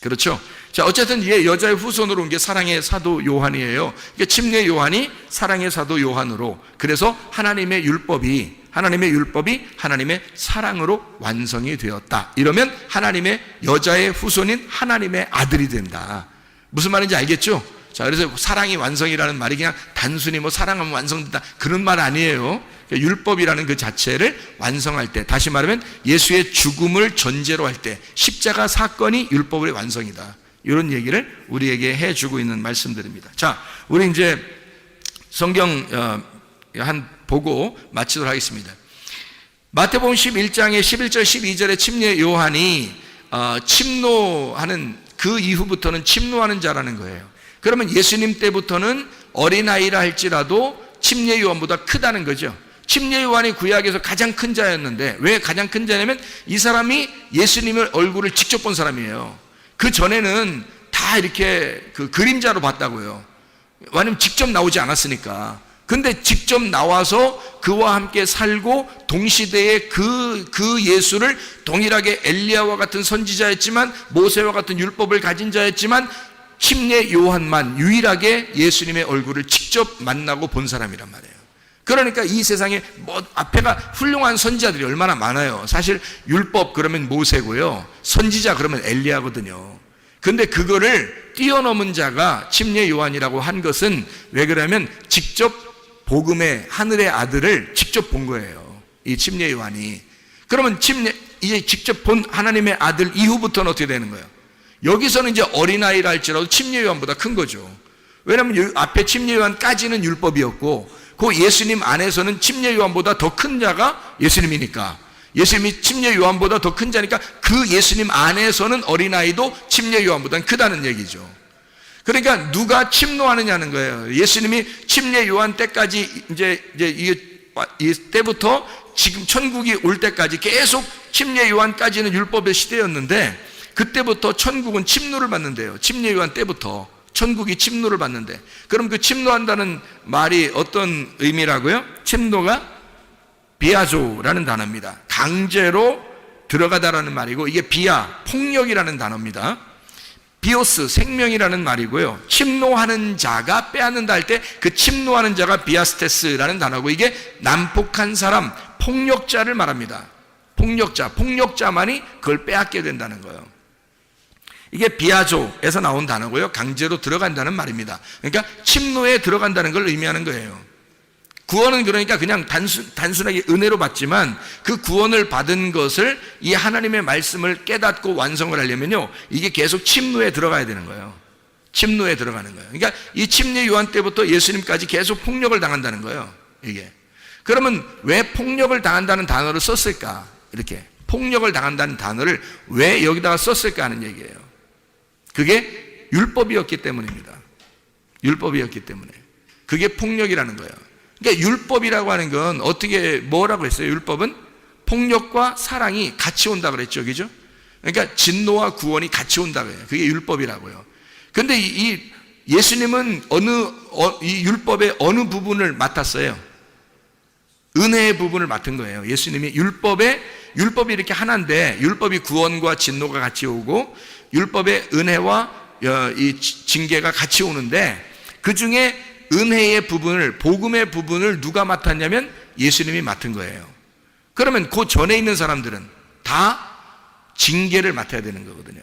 그렇죠? 자, 어쨌든 이게 여자의 후손으로 온 게 사랑의 사도 요한이에요. 그러니까 침례 요한이 사랑의 사도 요한으로, 그래서 하나님의 율법이 하나님의 사랑으로 완성이 되었다. 이러면 하나님의 여자의 후손인 하나님의 아들이 된다. 무슨 말인지 알겠죠? 자, 그래서 사랑이 완성이라는 말이 그냥 단순히 뭐 사랑하면 완성된다 그런 말 아니에요. 율법이라는 그 자체를 완성할 때, 다시 말하면 예수의 죽음을 전제로 할 때 십자가 사건이 율법의 완성이다. 이런 얘기를 우리에게 해주고 있는 말씀들입니다. 자, 우리 이제 성경 한 보고 마치도록 하겠습니다. 마태복음 11장의 11절 12절에 침례 요한이 침노하는 그 이후부터는 침노하는 자라는 거예요. 그러면 예수님 때부터는 어린아이라 할지라도 침례 요한보다 크다는 거죠. 침례 요한이 구약에서 가장 큰 자였는데, 왜 가장 큰 자냐면 이 사람이 예수님의 얼굴을 직접 본 사람이에요. 그 전에는 다 이렇게 그 그림자로 봤다고요. 왜냐면 직접 나오지 않았으니까. 근데 직접 나와서 그와 함께 살고 동시대에 그 예수를 동일하게 엘리야와 같은 선지자였지만, 모세와 같은 율법을 가진 자였지만, 침례 요한만 유일하게 예수님의 얼굴을 직접 만나고 본 사람이란 말이에요. 그러니까 이 세상에 뭐 앞에가 훌륭한 선지자들이 얼마나 많아요. 사실 율법 그러면 모세고요, 선지자 그러면 엘리야거든요. 근데 그거를 뛰어넘은 자가 침례 요한이라고 한 것은 왜 그러냐면 직접 복음의 하늘의 아들을 직접 본 거예요, 이 침례 요한이. 그러면 이제 직접 본 하나님의 아들 이후부터는 어떻게 되는 거예요? 여기서는 이제 어린아이라 할지라도 침례 요한보다 큰 거죠. 왜냐하면 앞에 침례 요한까지는 율법이었고, 그 예수님 안에서는 침례 요한보다 더 큰 자가 예수님이니까, 예수님이 침례 요한보다 더 큰 자니까 그 예수님 안에서는 어린아이도 침례 요한보다는 크다는 얘기죠. 그러니까 누가 침노하느냐는 거예요. 예수님이 침례 요한 때까지 이제 이 때부터 지금 천국이 올 때까지 계속 침례 요한까지는 율법의 시대였는데, 그때부터 천국은 침노를 받는데요. 침례 요한 때부터 천국이 침노를 받는데, 그럼 그 침노한다는 말이 어떤 의미라고요? 침노가 비아조라는 단어입니다. 강제로 들어가다라는 말이고, 이게 비아, 폭력이라는 단어입니다. 비오스, 생명이라는 말이고요. 침노하는 자가 빼앗는다 할 때 그 침노하는 자가 비아스테스라는 단어고, 이게 난폭한 사람, 폭력자를 말합니다. 폭력자만이 그걸 빼앗게 된다는 거예요. 이게 비아조에서 나온 단어고요. 강제로 들어간다는 말입니다. 그러니까 침노에 들어간다는 걸 의미하는 거예요. 구원은 그러니까 그냥 단순하게 은혜로 받지만, 그 구원을 받은 것을 이 하나님의 말씀을 깨닫고 완성을 하려면요, 이게 계속 침노에 들어가야 되는 거예요. 침노에 들어가는 거예요. 그러니까 이 침례 요한 때부터 예수님까지 계속 폭력을 당한다는 거예요. 이게. 그러면 왜 폭력을 당한다는 단어를 썼을까? 이렇게 폭력을 당한다는 단어를 왜 여기다가 썼을까 하는 얘기예요. 그게 율법이었기 때문입니다. 율법이었기 때문에. 그게 폭력이라는 거예요. 그러니까 율법이라고 하는 건 어떻게, 뭐라고 했어요? 율법은 폭력과 사랑이 같이 온다 그랬죠. 그죠? 그러니까 진노와 구원이 같이 온다 그래요. 그게 율법이라고요. 그런데 이 예수님은 이 율법의 어느 부분을 맡았어요? 은혜의 부분을 맡은 거예요. 예수님이 율법이 이렇게 하나인데, 율법이 구원과 진노가 같이 오고, 율법의 은혜와 이 징계가 같이 오는데, 그 중에 은혜의 부분을, 복음의 부분을 누가 맡았냐면 예수님이 맡은 거예요. 그러면 그 전에 있는 사람들은 다 징계를 맡아야 되는 거거든요.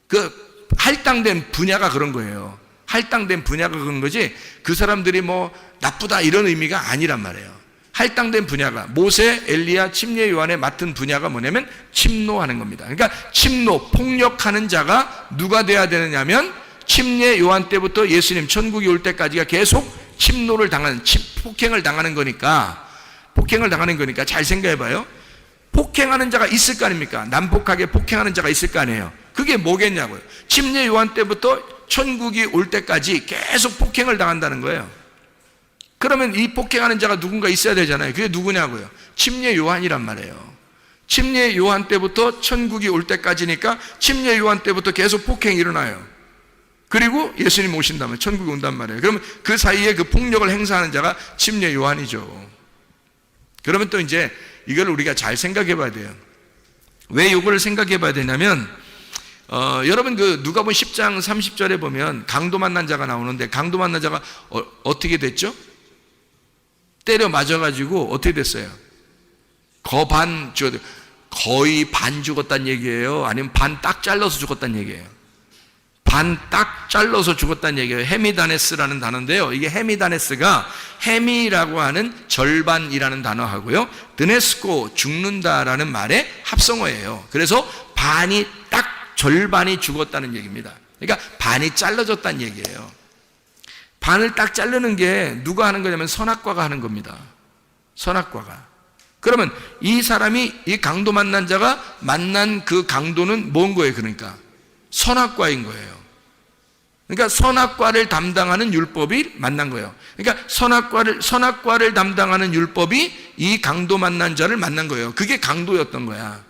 그 할당된 분야가 그런 거예요. 할당된 분야가 그런 거지, 그 사람들이 뭐 나쁘다 이런 의미가 아니란 말이에요. 할당된 분야가, 모세, 엘리야, 침례 요한에 맡은 분야가 뭐냐면 침노하는 겁니다. 그러니까 침노, 폭력하는 자가 누가 돼야 되느냐면, 침례 요한 때부터 예수님 천국이 올 때까지가 계속 침노를 당하는, 폭행을 당하는 거니까 잘 생각해 봐요. 폭행하는 자가 있을 거 아닙니까? 난폭하게 폭행하는 자가 있을 거 아니에요. 그게 뭐겠냐고요. 침례 요한 때부터 천국이 올 때까지 계속 폭행을 당한다는 거예요. 그러면 이 폭행하는 자가 누군가 있어야 되잖아요. 그게 누구냐고요. 침례 요한이란 말이에요. 침례 요한 때부터 천국이 올 때까지니까 침례 요한 때부터 계속 폭행이 일어나요. 그리고 예수님 오신다면 천국이 온단 말이에요. 그러면 그 사이에 그 폭력을 행사하는 자가 침례 요한이죠. 그러면 또 이제 이걸 우리가 잘 생각해 봐야 돼요. 왜 이걸 생각해 봐야 되냐면, 여러분 그 누가복음 10장 30절에 보면 강도 만난 자가 나오는데, 강도 만난 자가 어떻게 됐죠? 때려 맞아가지고 어떻게 됐어요? 거의 반 죽었다는 얘기예요? 아니면 반 딱 잘라서 죽었다는 얘기예요? 반 딱 잘라서 죽었다는 얘기예요. 헤미다네스라는 단어인데요, 이게 헤미다네스가 헤미라고 하는 절반이라는 단어하고요, 드네스코, 죽는다라는 말의 합성어예요. 그래서 반이 딱, 절반이 죽었다는 얘기입니다. 그러니까 반이 잘라졌다는 얘기예요. 반을 딱 자르는 게 누가 하는 거냐면 선악과가 하는 겁니다. 선악과가. 그러면 이 사람이, 이 강도 만난 자가 만난 그 강도는 뭔 거예요? 그러니까 선악과인 거예요. 그러니까 선악과를 담당하는 율법이 만난 거예요. 그러니까 선악과를 담당하는 율법이 이 강도 만난 자를 만난 거예요. 그게 강도였던 거야.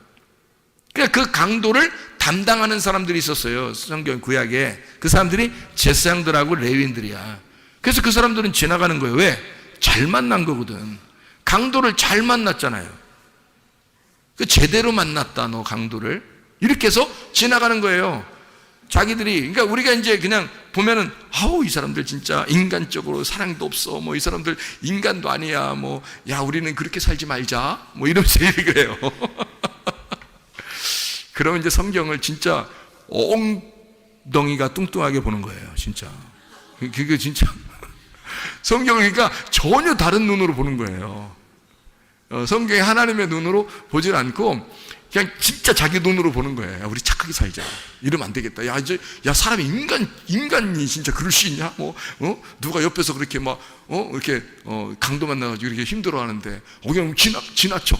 그러니까 그 강도를 담당하는 사람들이 있었어요. 성경 구약에. 그 사람들이 제사장들하고 레위인들이야. 그래서 그 사람들은 지나가는 거예요. 왜? 잘 만난 거거든. 강도를 잘 만났잖아요. 그 제대로 만났다, 너 강도를. 이렇게 해서 지나가는 거예요. 자기들이. 그러니까 우리가 이제 그냥 보면은, 아우, 이 사람들 진짜 인간적으로 사랑도 없어. 뭐 이 사람들 인간도 아니야. 뭐, 야, 우리는 그렇게 살지 말자. 뭐 이러면서 얘기를 해요. 그러면 이제 성경을 진짜 엉덩이가 뚱뚱하게 보는 거예요. 진짜. 그게 진짜. 성경을 그러니까 전혀 다른 눈으로 보는 거예요. 성경이 하나님의 눈으로 보질 않고 그냥 진짜 자기 눈으로 보는 거예요. 야, 우리 착하게 살자. 이러면 안 되겠다. 야, 이제, 야, 사람이 인간이 진짜 그럴 수 있냐? 뭐, 누가 옆에서 그렇게 막, 이렇게, 강도 만나가지고 이렇게 힘들어 하는데, 그냥 지나쳐.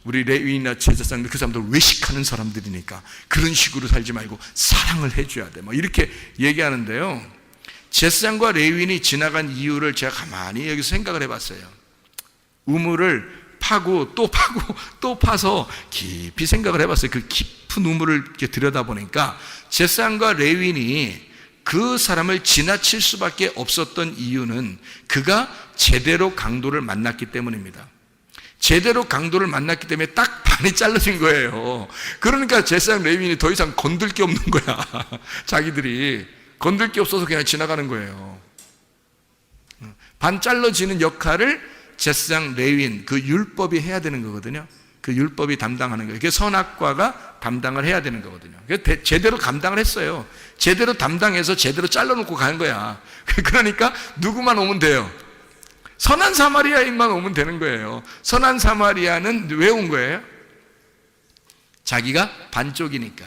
우리 레위나 제사장들, 그 사람들 외식하는 사람들이니까 그런 식으로 살지 말고 사랑을 해줘야 돼. 뭐 이렇게 얘기하는데요. 제사장과 레위인이 지나간 이유를 제가 가만히 여기서 생각을 해봤어요. 우물을 파고 또 파고 또 파서 깊이 생각을 해봤어요. 그 깊은 우물을 이렇게 들여다보니까 제사장과 레위인이 그 사람을 지나칠 수밖에 없었던 이유는 그가 제대로 강도를 만났기 때문입니다. 제대로 강도를 만났기 때문에 딱 반이 잘라진 거예요. 그러니까 제사장 레위인이 더 이상 건들 게 없는 거야. 자기들이 건들 게 없어서 그냥 지나가는 거예요. 반 잘라지는 역할을 제사장 레위인, 그 율법이 해야 되는 거거든요. 그 율법이 담당하는 거예요. 그게 선악과가 담당을 해야 되는 거거든요. 제대로 감당을 했어요. 제대로 담당해서 제대로 잘라놓고 가는 거야. 그러니까 누구만 오면 돼요? 선한 사마리아인만 오면 되는 거예요. 선한 사마리아는 왜 온 거예요? 자기가 반쪽이니까.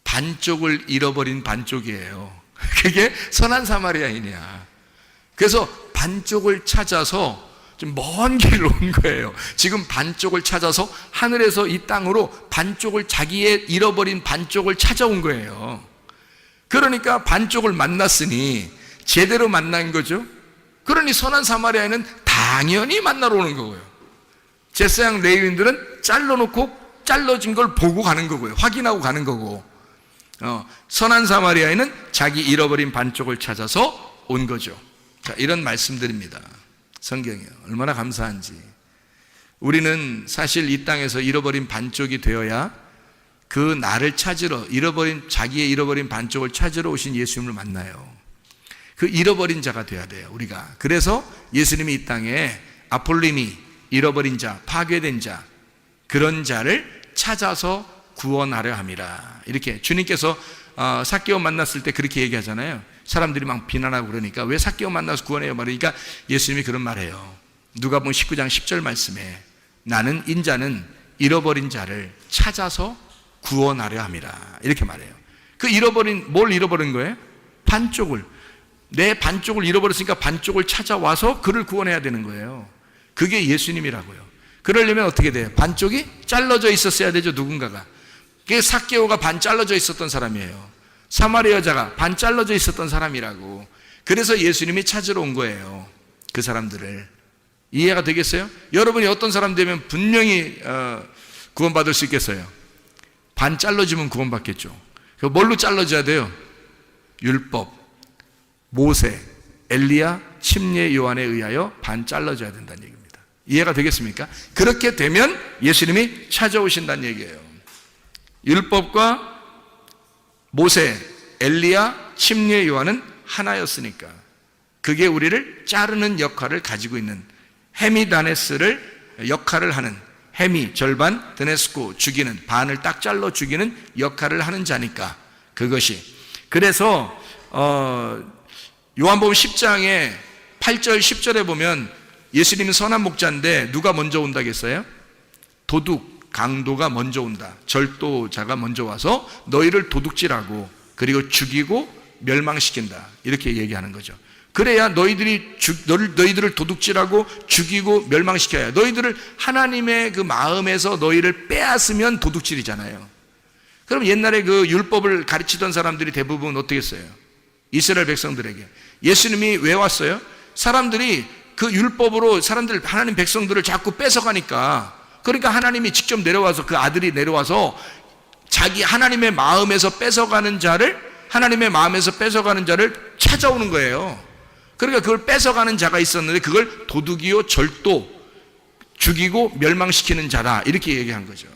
반쪽을 잃어버린 반쪽이에요. 그게 선한 사마리아인이야. 그래서 반쪽을 찾아서 좀 먼 길을 온 거예요. 지금 반쪽을 찾아서 하늘에서 이 땅으로 반쪽을, 자기의 잃어버린 반쪽을 찾아온 거예요. 그러니까 반쪽을 만났으니 제대로 만난 거죠. 그러니 선한 사마리아인은 당연히 만나러 오는 거고요. 제사장 레위인들은 잘라진 걸 보고 가는 거고요. 확인하고 가는 거고. 선한 사마리아인은 자기 잃어버린 반쪽을 찾아서 온 거죠. 자, 이런 말씀드립니다. 성경이요. 얼마나 감사한지. 우리는 사실 이 땅에서 잃어버린 반쪽이 되어야 그 나를 찾으러, 자기의 잃어버린 반쪽을 찾으러 오신 예수님을 만나요. 그 잃어버린 자가 되어야 돼요, 우리가. 그래서 예수님이 이 땅에 아폴림이 잃어버린 자, 파괴된 자, 그런 자를 찾아서 구원하려 함이라. 이렇게 주님께서 삭개오 만났을 때 그렇게 얘기하잖아요. 사람들이 막 비난하고 그러니까 왜 삭개오 만나서 구원해요? 말하니까 예수님이 그런 말해요. 누가복음 19장 10절 말씀에 나는 인자는 잃어버린 자를 찾아서 구원하려 함이라. 이렇게 말해요. 뭘 잃어버린 거예요? 반쪽을. 내 반쪽을 잃어버렸으니까 반쪽을 찾아와서 그를 구원해야 되는 거예요. 그게 예수님이라고요. 그러려면 어떻게 돼요? 반쪽이 잘라져 있었어야 되죠, 누군가가. 그게 삭개오가 반 잘라져 있었던 사람이에요. 사마리아 여자가 반 잘라져 있었던 사람이라고. 그래서 예수님이 찾으러 온 거예요, 그 사람들을. 이해가 되겠어요? 여러분이 어떤 사람 되면 분명히 구원받을 수 있겠어요? 반 잘라지면 구원받겠죠. 뭘로 잘라져야 돼요? 율법, 모세, 엘리야, 침례 요한에 의하여 반 잘라져야 된다는 얘기입니다. 이해가 되겠습니까? 그렇게 되면 예수님이 찾아오신다는 얘기예요. 율법과 모세, 엘리야, 침례 요한은 하나였으니까 그게 우리를 자르는 역할을 가지고 있는, 헤미다네스를 역할을 하는, 헤미 절반, 드네스코 죽이는, 반을 딱 잘라 죽이는 역할을 하는 자니까 그것이. 그래서 요한복음 10장에 8절 10절에 보면 예수님은 선한 목자인데 누가 먼저 온다겠어요? 도둑, 강도가 먼저 온다. 절도자가 먼저 와서 너희를 도둑질하고 그리고 죽이고 멸망시킨다. 이렇게 얘기하는 거죠. 그래야 너희들을 도둑질하고 죽이고 멸망시켜야, 너희들을 하나님의 그 마음에서 너희를 빼앗으면 도둑질이잖아요. 그럼 옛날에 그 율법을 가르치던 사람들이 대부분 어떻게 했어요? 이스라엘 백성들에게. 예수님이 왜 왔어요? 사람들이 그 율법으로 하나님 백성들을 자꾸 뺏어가니까, 그러니까 하나님이 직접 내려와서, 그 아들이 내려와서 자기 하나님의 마음에서 뺏어가는 자를 찾아오는 거예요. 그러니까 그걸 뺏어가는 자가 있었는데 그걸 도둑이요, 절도, 죽이고 멸망시키는 자다, 이렇게 얘기한 거죠.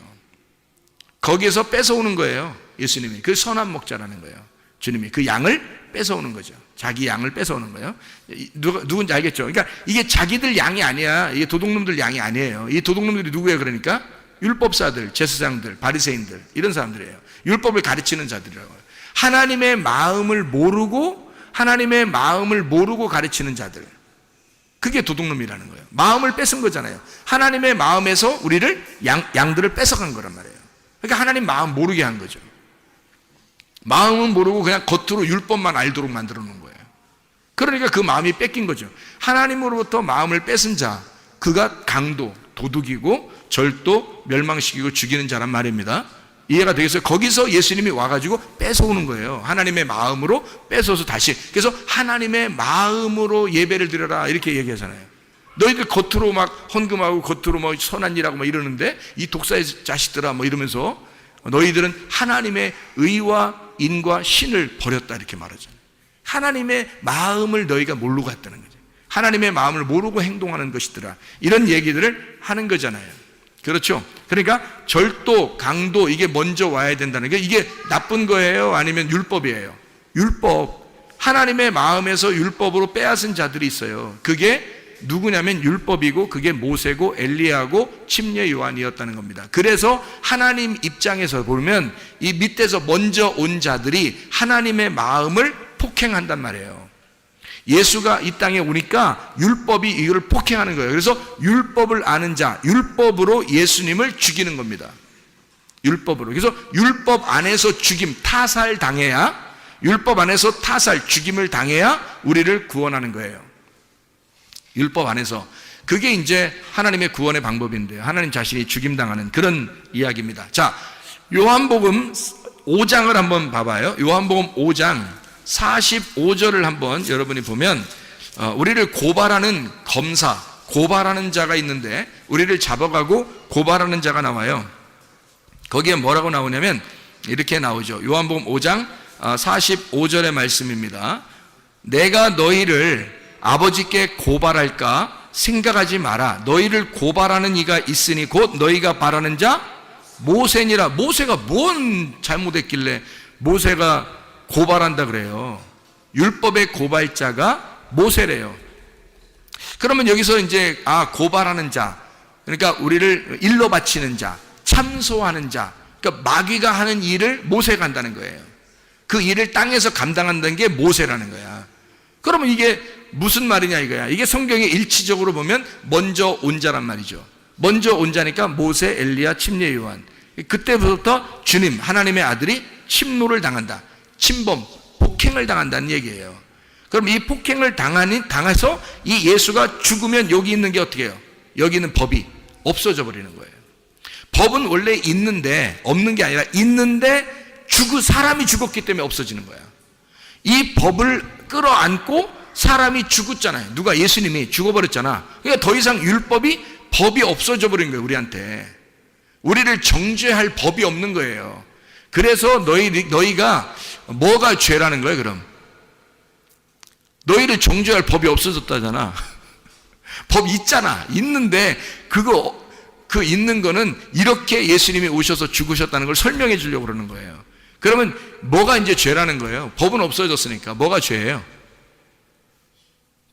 거기에서 뺏어오는 거예요, 예수님이. 그 선한 목자라는 거예요. 주님이 그 양을 뺏어오는 거죠. 자기 양을 뺏어오는 거예요. 누군지 알겠죠? 그러니까 이게 자기들 양이 아니야. 이게 도둑놈들 양이 아니에요. 이 도둑놈들이 누구예요? 그러니까 율법사들, 제사장들, 바리새인들, 이런 사람들이에요. 율법을 가르치는 자들이라고요. 하나님의 마음을 모르고 가르치는 자들, 그게 도둑놈이라는 거예요. 마음을 뺏은 거잖아요. 하나님의 마음에서 우리를 양들을 뺏어간 거란 말이에요. 그러니까 하나님 마음 모르게 한 거죠. 마음은 모르고 그냥 겉으로 율법만 알도록 만들어 놓은 거예요. 그러니까 그 마음이 뺏긴 거죠. 하나님으로부터 마음을 뺏은 자, 그가 강도, 도둑이고 절도, 멸망시키고 죽이는 자란 말입니다. 이해가 되겠어요? 거기서 예수님이 와가지고 뺏어오는 거예요. 하나님의 마음으로 뺏어서 다시. 그래서 하나님의 마음으로 예배를 드려라, 이렇게 얘기하잖아요. 너희들 겉으로 막 헌금하고 겉으로 뭐 선한 일하고 막 이러는데 이 독사의 자식들아 뭐 이러면서 너희들은 하나님의 의와 인과 신을 버렸다 이렇게 말하잖아요. 하나님의 마음을 너희가 모르고 갔다는 거죠. 하나님의 마음을 모르고 행동하는 것이더라, 이런 얘기들을 하는 거잖아요. 그렇죠? 그러니까 절도, 강도, 이게 먼저 와야 된다는 게, 이게 나쁜 거예요? 아니면 율법이에요? 율법. 하나님의 마음에서 율법으로 빼앗은 자들이 있어요. 그게 누구냐면 율법이고, 그게 모세고 엘리야고 침례 요한이었다는 겁니다. 그래서 하나님 입장에서 보면 이 밑에서 먼저 온 자들이 하나님의 마음을 폭행한단 말이에요. 예수가 이 땅에 오니까 율법이 이걸 폭행하는 거예요. 그래서 율법을 아는 자, 율법으로 예수님을 죽이는 겁니다. 율법으로. 그래서 율법 안에서 죽임, 타살 당해야, 율법 안에서 타살, 죽임을 당해야 우리를 구원하는 거예요. 율법 안에서. 그게 이제 하나님의 구원의 방법인데요. 하나님 자신이 죽임당하는 그런 이야기입니다. 자, 요한복음 5장을 한번 봐봐요. 요한복음 5장 45절을 한번 여러분이 보면, 우리를 고발하는 검사, 고발하는 자가 있는데 우리를 잡아가고 고발하는 자가 나와요. 거기에 뭐라고 나오냐면 이렇게 나오죠. 요한복음 5장 45절의 말씀입니다. 내가 너희를 아버지께 고발할까 생각하지 마라. 너희를 고발하는 이가 있으니 곧 너희가 바라는 자 모세니라. 모세가 뭔 잘못했길래 모세가 고발한다 그래요. 율법의 고발자가 모세래요. 그러면 여기서 이제 고발하는 자, 그러니까 우리를 일로 바치는 자, 참소하는 자, 그러니까 마귀가 하는 일을 모세가 한다는 거예요. 그 일을 땅에서 감당한다는 게 모세라는 거야. 그러면 이게 무슨 말이냐 이거야. 이게 성경에 일치적으로 보면 먼저 온 자란 말이죠. 먼저 온 자니까 모세, 엘리야, 침례 요한. 그때부터 주님, 하나님의 아들이 침노를 당한다, 침범, 폭행을 당한다는 얘기예요. 그럼 이 폭행을 당해서 이 예수가 죽으면 여기 있는 게 어떻게 해요? 여기 있는 법이 없어져 버리는 거예요. 법은 원래 있는데, 없는 게 아니라 있는데 사람이 죽었기 때문에 없어지는 거야. 이 법을 끌어안고 사람이 죽었잖아요. 누가? 예수님이 죽어버렸잖아. 그러니까 더 이상 법이 없어져 버린 거예요. 우리한테. 우리를 정죄할 법이 없는 거예요. 그래서 너희가 뭐가 죄라는 거예요? 그럼 너희를 정죄할 법이 없어졌다잖아. 법 있잖아. 있는데 그 있는 거는 이렇게 예수님이 오셔서 죽으셨다는 걸 설명해 주려고 그러는 거예요. 그러면 뭐가 이제 죄라는 거예요? 법은 없어졌으니까 뭐가 죄예요?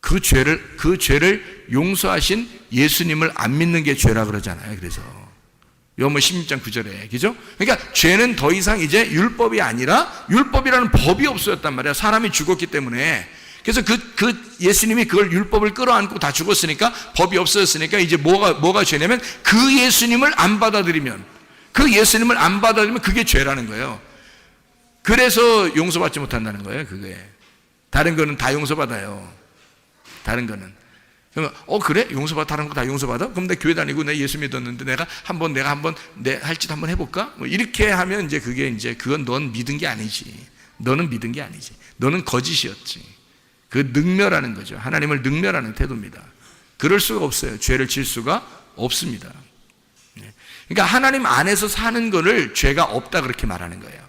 그 죄를 용서하신 예수님을 안 믿는 게 죄라 그러잖아요. 그래서 요한복음 16장 9절에, 그죠? 그러니까 죄는 더 이상 이제 율법이 아니라, 율법이라는 법이 없어졌단 말이야. 사람이 죽었기 때문에. 그래서 예수님이 그걸 율법을 끌어안고 다 죽었으니까, 법이 없어졌으니까 이제 뭐가 죄냐면 그 예수님을 안 받아들이면 그게 죄라는 거예요. 그래서 용서받지 못한다는 거예요. 그게. 다른 거는 다 용서받아요. 다른 거는. 그러면 그래? 다른 거 다 용서받아? 그럼 내 교회 다니고 내 예수 믿었는데 내가 한번 내 할 짓 한번 해볼까? 뭐 이렇게 하면 그건 넌 믿은 게 아니지. 너는 믿은 게 아니지. 너는 거짓이었지. 그 능멸하는 거죠. 하나님을 능멸하는 태도입니다. 그럴 수가 없어요. 죄를 질 수가 없습니다. 그러니까 하나님 안에서 사는 거를 죄가 없다 그렇게 말하는 거예요.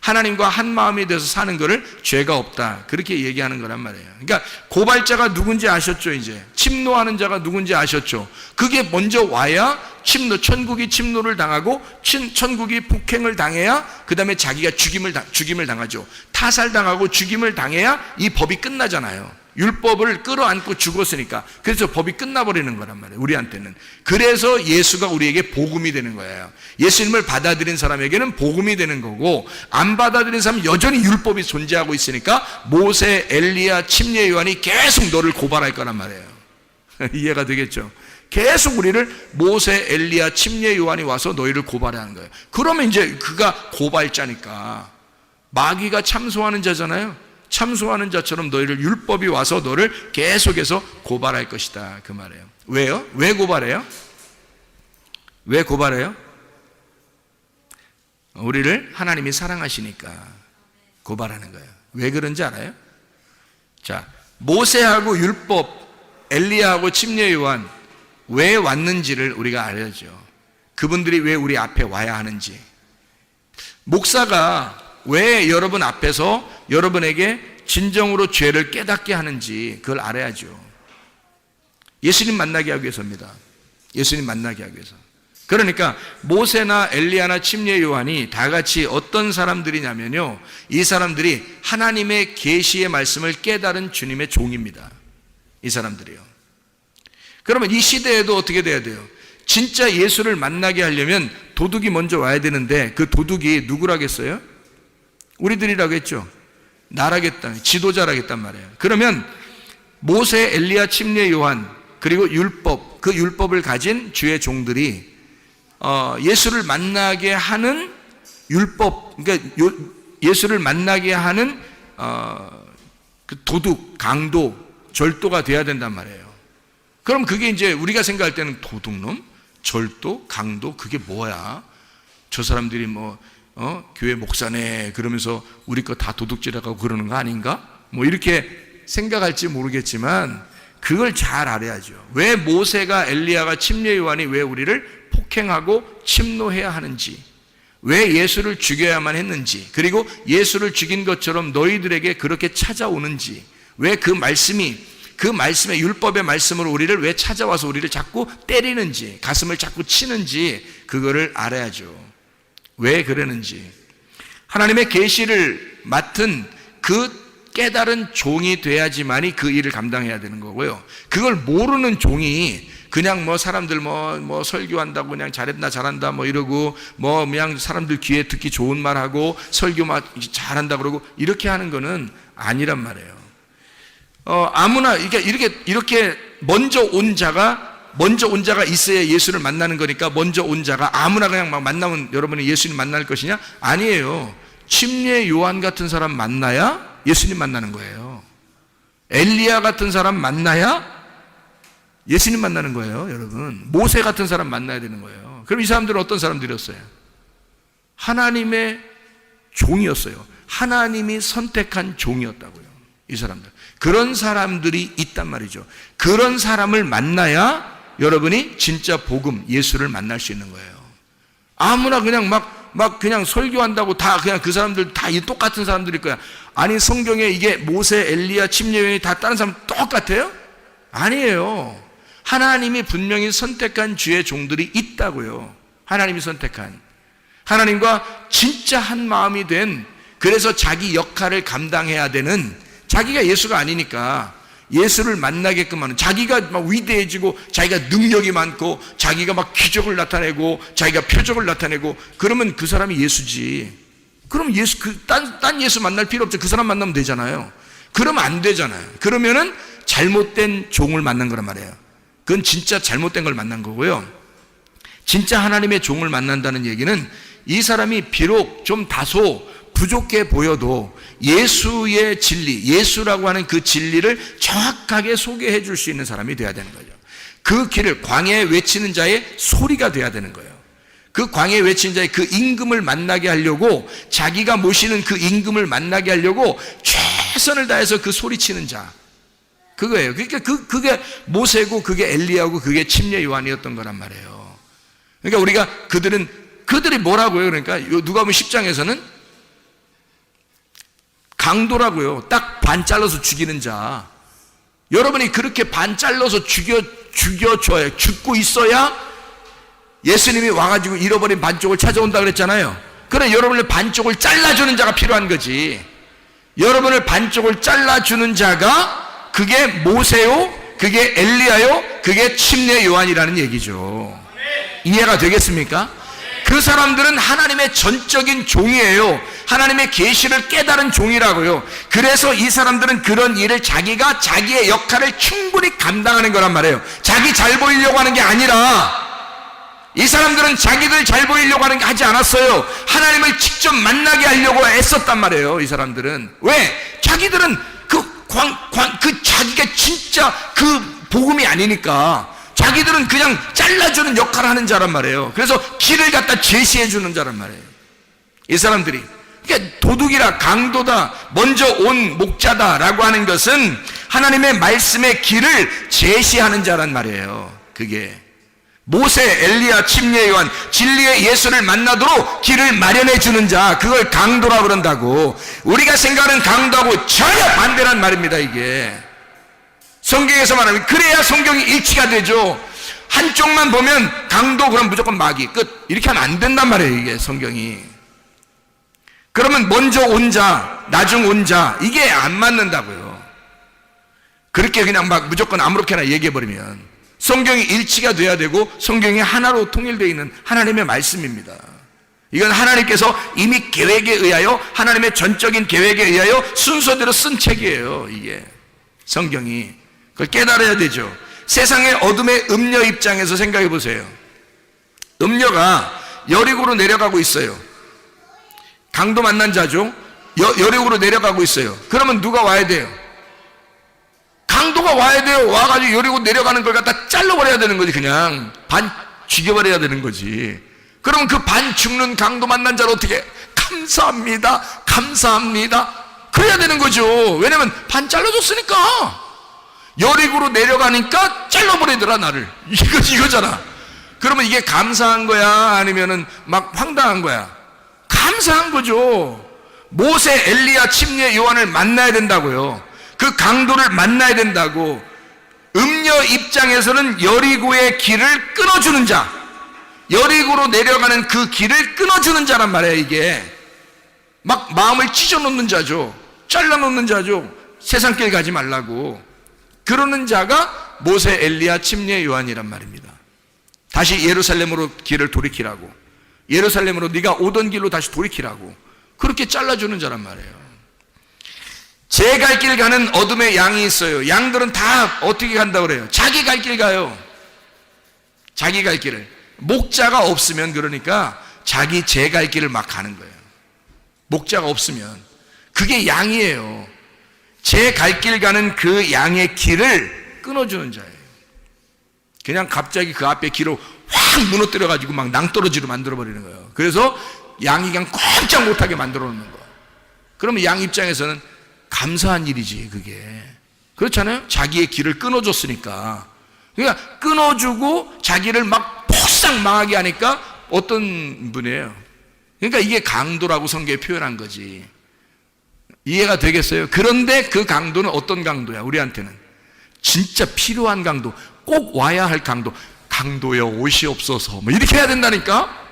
하나님과 한 마음이 돼서 사는 거를 죄가 없다 그렇게 얘기하는 거란 말이에요. 그러니까 고발자가 누군지 아셨죠? 이제 침노하는 자가 누군지 아셨죠? 그게 먼저 와야 천국이 침노를 당하고 천국이 폭행을 당해야 그 다음에 자기가 죽임을 당하죠. 타살당하고 죽임을 당해야 이 법이 끝나잖아요. 율법을 끌어안고 죽었으니까. 그래서 법이 끝나버리는 거란 말이에요. 우리한테는. 그래서 예수가 우리에게 복음이 되는 거예요. 예수님을 받아들인 사람에게는 복음이 되는 거고, 안 받아들인 사람은 여전히 율법이 존재하고 있으니까 모세, 엘리야, 침례 요한이 계속 너를 고발할 거란 말이에요. 이해가 되겠죠? 계속 우리를 모세, 엘리야, 침례 요한이 와서 너희를 고발하는 거예요. 그러면 이제 그가 고발자니까, 마귀가 참소하는 자잖아요. 참소하는 자처럼 너희를 율법이 와서 너를 계속해서 고발할 것이다 그 말이에요. 왜요? 왜 고발해요? 왜 고발해요? 우리를 하나님이 사랑하시니까 고발하는 거예요. 왜 그런지 알아요? 자, 모세하고 율법 엘리야하고 침례 요한 왜 왔는지를 우리가 알아야죠. 그분들이 왜 우리 앞에 와야 하는지. 목사가 왜 여러분 앞에서 여러분에게 진정으로 죄를 깨닫게 하는지 그걸 알아야죠. 예수님 만나게 하기 위해서입니다. 예수님 만나게 하기 위해서. 그러니까 모세나 엘리야나 침례 요한이 다 같이 어떤 사람들이냐면요, 이 사람들이 하나님의 계시의 말씀을 깨달은 주님의 종입니다. 이 사람들이요. 그러면 이 시대에도 어떻게 돼야 돼요? 진짜 예수를 만나게 하려면 도둑이 먼저 와야 되는데, 그 도둑이 누구라겠어요? 우리들이라고 했죠. 나라겠다, 지도자라겠단 말이에요. 그러면 모세, 엘리야, 침례 요한, 그리고 율법, 그 율법을 가진 주의 종들이 예수를 만나게 하는 율법, 그러니까 예수를 만나게 하는 그 도둑, 강도, 절도가 돼야 된단 말이에요. 그럼 그게 이제 우리가 생각할 때는 도둑놈, 절도, 강도, 그게 뭐야? 저 사람들이 교회 목사네 그러면서 우리 거 다 도둑질하고 그러는 거 아닌가? 뭐 이렇게 생각할지 모르겠지만 그걸 잘 알아야죠. 왜 모세가, 엘리야가, 침례 요한이 왜 우리를 폭행하고 침노해야 하는지, 왜 예수를 죽여야만 했는지, 그리고 예수를 죽인 것처럼 너희들에게 그렇게 찾아오는지, 왜 그 말씀의 율법의 말씀으로 우리를 왜 찾아와서 우리를 자꾸 때리는지, 가슴을 자꾸 치는지, 그거를 알아야죠. 왜 그러는지. 하나님의 계시를 맡은 그 깨달은 종이 돼야지만이 그 일을 감당해야 되는 거고요. 그걸 모르는 종이 그냥 사람들 설교한다고 그냥 잘한다 이러고 그냥 사람들 귀에 듣기 좋은 말 하고 설교 잘한다 그러고 이렇게 하는 거는 아니란 말이에요. 아무나 이렇게 먼저 온 자가 있어야 예수를 만나는 거니까, 먼저 온 자가 아무나 그냥 만나면 여러분이 예수님 만날 것이냐? 아니에요. 침례 요한 같은 사람 만나야 예수님 만나는 거예요. 엘리야 같은 사람 만나야 예수님 만나는 거예요, 여러분. 모세 같은 사람 만나야 되는 거예요. 그럼 이 사람들은 어떤 사람들이었어요? 하나님의 종이었어요. 하나님이 선택한 종이었다고요, 이 사람들. 그런 사람들이 있단 말이죠. 그런 사람을 만나야 여러분이 진짜 복음, 예수를 만날 수 있는 거예요. 아무나 그냥 그냥 설교한다고 다 그냥 그 사람들 다 똑같은 사람들일 거야. 아니, 성경에 이게 모세, 엘리야, 침례 요한이 다 다른 사람 똑같아요? 아니에요. 하나님이 분명히 선택한 주의 종들이 있다고요. 하나님이 선택한, 하나님과 진짜 한 마음이 된, 그래서 자기 역할을 감당해야 되는, 자기가 예수가 아니니까 예수를 만나게끔 하는, 자기가 위대해지고 자기가 능력이 많고 자기가 기적을 나타내고 자기가 표적을 나타내고 그러면 그 사람이 예수지. 그럼 예수, 딴 예수 만날 필요 없죠. 그 사람 만나면 되잖아요. 그러면 안 되잖아요. 그러면은 잘못된 종을 만난 거란 말이에요. 그건 진짜 잘못된 걸 만난 거고요. 진짜 하나님의 종을 만난다는 얘기는 이 사람이 비록 좀 다소 부족해 보여도 예수의 진리, 예수라고 하는 그 진리를 정확하게 소개해 줄 수 있는 사람이 돼야 되는 거죠. 그 길을, 광야에 외치는 자의 소리가 돼야 되는 거예요. 그 광야에 외치는 자의 그 임금을 만나게 하려고, 자기가 모시는 그 임금을 만나게 하려고 최선을 다해서 그 소리치는 자, 그거예요. 그러니까 그게 모세고 그게 엘리야고 그게 침례 요한이었던 거란 말이에요. 그러니까 우리가 그들이 뭐라고요? 그러니까 누가복음 10장에서는 강도라고요. 딱 반 잘라서 죽이는 자. 여러분이 그렇게 반 잘라서 죽여줘야, 죽고 있어야 예수님이 와가지고 잃어버린 반쪽을 찾아온다 그랬잖아요. 그래, 여러분을 반쪽을 잘라주는 자가 필요한 거지. 여러분을 반쪽을 잘라주는 자가 그게 모세요, 그게 엘리야요, 그게 침례 요한이라는 얘기죠. 이해가 되겠습니까? 그 사람들은 하나님의 전적인 종이에요. 하나님의 계시를 깨달은 종이라고요. 그래서 이 사람들은 그런 일을 자기가 자기의 역할을 충분히 감당하는 거란 말이에요. 자기 잘 보이려고 하는 게 아니라, 이 사람들은 자기들 잘 보이려고 하는 게 하지 않았어요. 하나님을 직접 만나게 하려고 애썼단 말이에요. 이 사람들은. 왜? 자기들은 자기가 진짜 그 복음이 아니니까 자기들은 그냥 잘라주는 역할을 하는 자란 말이에요. 그래서 길을 갖다 제시해주는 자란 말이에요, 이 사람들이. 그러니까 도둑이라, 강도다, 먼저 온 목자다라고 하는 것은 하나님의 말씀의 길을 제시하는 자란 말이에요. 그게 모세, 엘리야, 침례 요한, 진리의 예수를 만나도록 길을 마련해 주는 자, 그걸 강도라고 그런다고. 우리가 생각하는 강도하고 전혀 반대란 말입니다. 이게 성경에서 말하면 그래야 성경이 일치가 되죠. 한쪽만 보면 강도, 그럼 무조건 마귀 끝, 이렇게 하면 안 된단 말이에요. 이게 성경이. 그러면 먼저 온 자, 나중 온 자, 이게 안 맞는다고요. 그렇게 그냥 막 무조건 아무렇게나 얘기해버리면 성경이 일치가 돼야 되고 성경이 하나로 통일되어 있는 하나님의 말씀입니다. 이건 하나님께서 이미 계획에 의하여, 하나님의 전적인 계획에 의하여 순서대로 쓴 책이에요. 이게 성경이. 그걸 깨달아야 되죠. 세상의 어둠의 음녀 입장에서 생각해 보세요. 음녀가 여리고로 내려가고 있어요. 강도 만난 자죠. 여리고로 내려가고 있어요. 그러면 누가 와야 돼요? 강도가 와야 돼요. 와가지고 여리고 내려가는 걸 갖다 잘라버려야 되는 거지. 그냥 반 죽여버려야 되는 거지. 그럼 그 반 죽는 강도 만난 자를 어떻게? 감사합니다, 감사합니다, 그래야 되는 거죠. 왜냐면 반 잘라줬으니까. 여리고로 내려가니까 잘라버리더라 나를. 이거잖아. 그러면 이게 감사한 거야, 아니면은 막 황당한 거야? 감사한 거죠. 모세, 엘리야, 침례 요한을 만나야 된다고요. 그 강도를 만나야 된다고. 음녀 입장에서는 여리고의 길을 끊어주는 자, 여리고로 내려가는 그 길을 끊어주는 자란 말이에요. 이게 막 마음을 찢어놓는 자죠. 잘라놓는 자죠. 세상 길 가지 말라고. 그러는 자가 모세, 엘리야, 침례 요한이란 말입니다. 다시 예루살렘으로 길을 돌이키라고, 예루살렘으로 네가 오던 길로 다시 돌이키라고, 그렇게 잘라주는 자란 말이에요. 제 갈 길 가는 어둠의 양이 있어요. 양들은 다 어떻게 간다고 그래요? 자기 갈 길 가요. 자기 갈 길을. 목자가 없으면, 그러니까 자기 제 갈 길을 막 가는 거예요. 목자가 없으면. 그게 양이에요. 제 갈 길 가는 그 양의 길을 끊어주는 자예요. 그냥 갑자기 그 앞에 길을 확 무너뜨려가지고 막 낭떠러지로 만들어버리는 거예요. 그래서 양이 그냥 꼼짝 못하게 만들어 놓는 거예요. 그러면 양 입장에서는 감사한 일이지, 그게. 그렇잖아요? 자기의 길을 끊어줬으니까. 그러니까 끊어주고 자기를 막 폭삭 망하게 하니까 어떤 분이에요? 그러니까 이게 강도라고 성경에 표현한 거지. 이해가 되겠어요? 그런데 그 강도는 어떤 강도야? 우리한테는 진짜 필요한 강도, 꼭 와야 할 강도. 강도여 옷이 없어서 뭐 이렇게 해야 된다니까.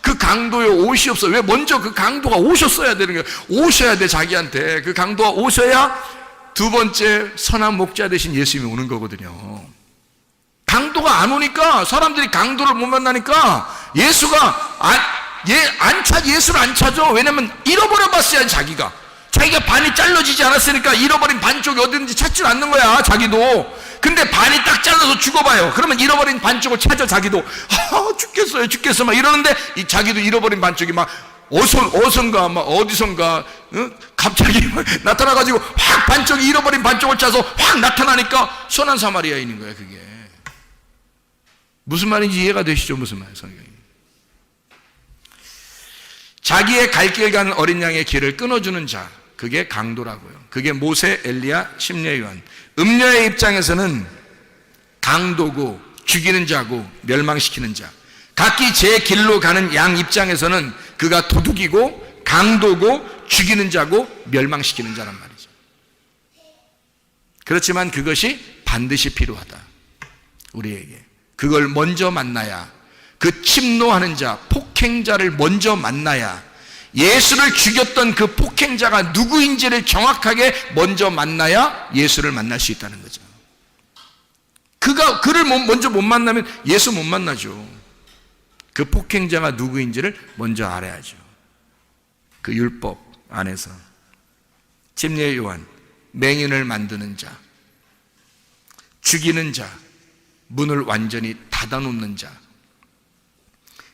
그 강도에 옷이 없어. 왜? 먼저 그 강도가 오셨어야 되는 거예요. 오셔야 돼, 자기한테. 그 강도가 오셔야 두 번째 선한 목자 대신 예수님이 오는 거거든요. 강도가 안 오니까, 사람들이 강도를 못 만나니까 예수가 예수를 안 찾아. 왜냐면 잃어버려 봤어야, 자기가 반이 잘라지지 않았으니까 잃어버린 반쪽이 어딘지 찾질 않는 거야, 자기도. 근데 반이 딱 잘라서 죽어봐요. 그러면 잃어버린 반쪽을 찾아, 자기도. 죽겠어 막 이러는데, 자기도 잃어버린 반쪽이 막 어선가 막 어디선가 갑자기 나타나가지고 확 반쪽이, 잃어버린 반쪽을 찾아서 확 나타나니까 선한 사마리아인인 거야. 그게 무슨 말인지 이해가 되시죠? 무슨 말, 성경이. 자기의 갈 길 가는 어린 양의 길을 끊어주는 자, 그게 강도라고요. 그게 모세, 엘리야, 침례 요한. 음녀의 입장에서는 강도고 죽이는 자고 멸망시키는 자. 각기 제 길로 가는 양 입장에서는 그가 도둑이고 강도고 죽이는 자고 멸망시키는 자란 말이죠. 그렇지만 그것이 반드시 필요하다, 우리에게. 그걸 먼저 만나야, 그 침노하는 자, 폭행자를 먼저 만나야, 예수를 죽였던 그 폭행자가 누구인지를 정확하게 먼저 만나야 예수를 만날 수 있다는 거죠. 그를 먼저 못 만나면 예수 못 만나죠. 그 폭행자가 누구인지를 먼저 알아야죠. 그 율법 안에서. 침례 요한, 맹인을 만드는 자, 죽이는 자, 문을 완전히 닫아놓는 자,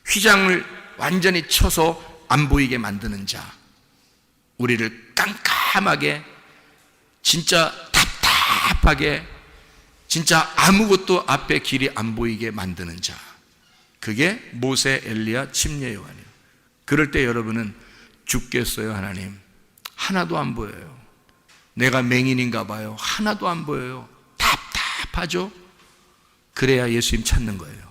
휘장을 완전히 쳐서 안 보이게 만드는 자, 우리를 깜깜하게, 진짜 답답하게, 진짜 아무것도 앞에 길이 안 보이게 만드는 자, 그게 모세, 엘리야, 침례 요한이에요. 그럴 때 여러분은 죽겠어요, 하나님? 하나도 안 보여요. 내가 맹인인가 봐요. 하나도 안 보여요. 답답하죠? 그래야 예수님 찾는 거예요.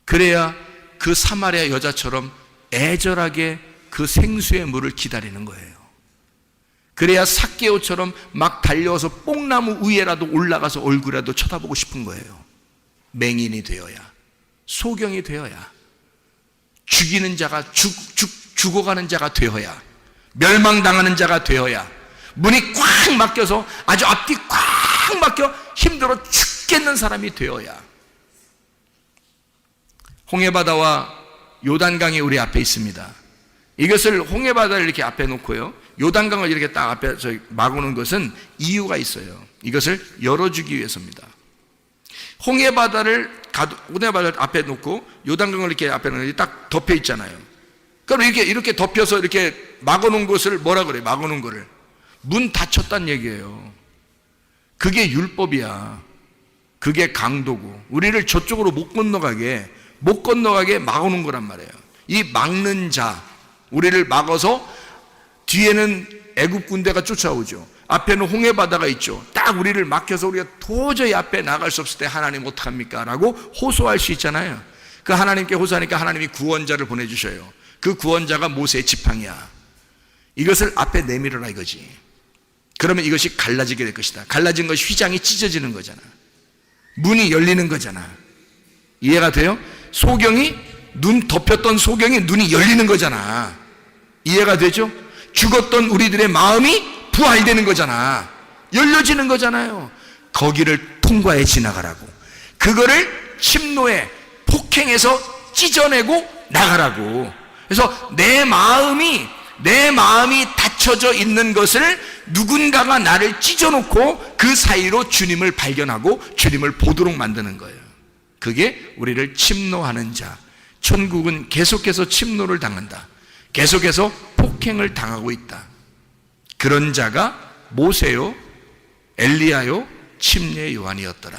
그래야 그 사마리아 여자처럼 애절하게 그 생수의 물을 기다리는 거예요. 그래야 삭개오처럼 막 달려와서 뽕나무 위에라도 올라가서 얼굴이라도 쳐다보고 싶은 거예요. 맹인이 되어야, 소경이 되어야, 죽이는 자가 죽어가는 자가 되어야, 멸망당하는 자가 되어야, 문이 꽉 막혀서 아주 앞뒤 꽉 막혀 힘들어 죽겠는 사람이 되어야. 홍해바다와 요단강이 우리 앞에 있습니다. 이것을 홍해바다를 이렇게 앞에 놓고요, 요단강을 이렇게 딱 앞에 막아놓은 것은 이유가 있어요. 이것을 열어주기 위해서입니다. 홍해바다를 앞에 놓고 요단강을 이렇게 앞에 놓으면 딱 덮여 있잖아요. 그럼 이렇게 덮여서 이렇게 막아놓은 것을 뭐라 그래요? 막아놓은 거를 문 닫혔다는 얘기예요. 그게 율법이야. 그게 강도고, 우리를 저쪽으로 못 건너가게 막아놓은 거란 말이에요. 이 막는 자, 우리를 막아서 뒤에는 애굽 군대가 쫓아오죠. 앞에는 홍해바다가 있죠. 딱 우리를 막혀서 우리가 도저히 앞에 나갈 수 없을 때 하나님 어떡합니까? 라고 호소할 수 있잖아요. 그 하나님께 호소하니까 하나님이 구원자를 보내주셔요. 그 구원자가 모세의 지팡이야. 이것을 앞에 내밀어라 이거지. 그러면 이것이 갈라지게 될 것이다. 갈라진 것이 휘장이 찢어지는 거잖아. 문이 열리는 거잖아. 이해가 돼요? 눈 덮였던 소경이 눈이 열리는 거잖아. 이해가 되죠? 죽었던 우리들의 마음이 부활되는 거잖아. 열려지는 거잖아요. 거기를 통과해 지나가라고. 그거를 침노에 폭행해서 찢어내고 나가라고. 그래서 내 마음이 닫혀져 있는 것을 누군가가 나를 찢어놓고 그 사이로 주님을 발견하고 주님을 보도록 만드는 거예요. 그게 우리를 침노하는 자. 천국은 계속해서 침노를 당한다. 계속해서 폭행을 당하고 있다. 그런 자가 모세요, 엘리야요, 침례 요한이었더라.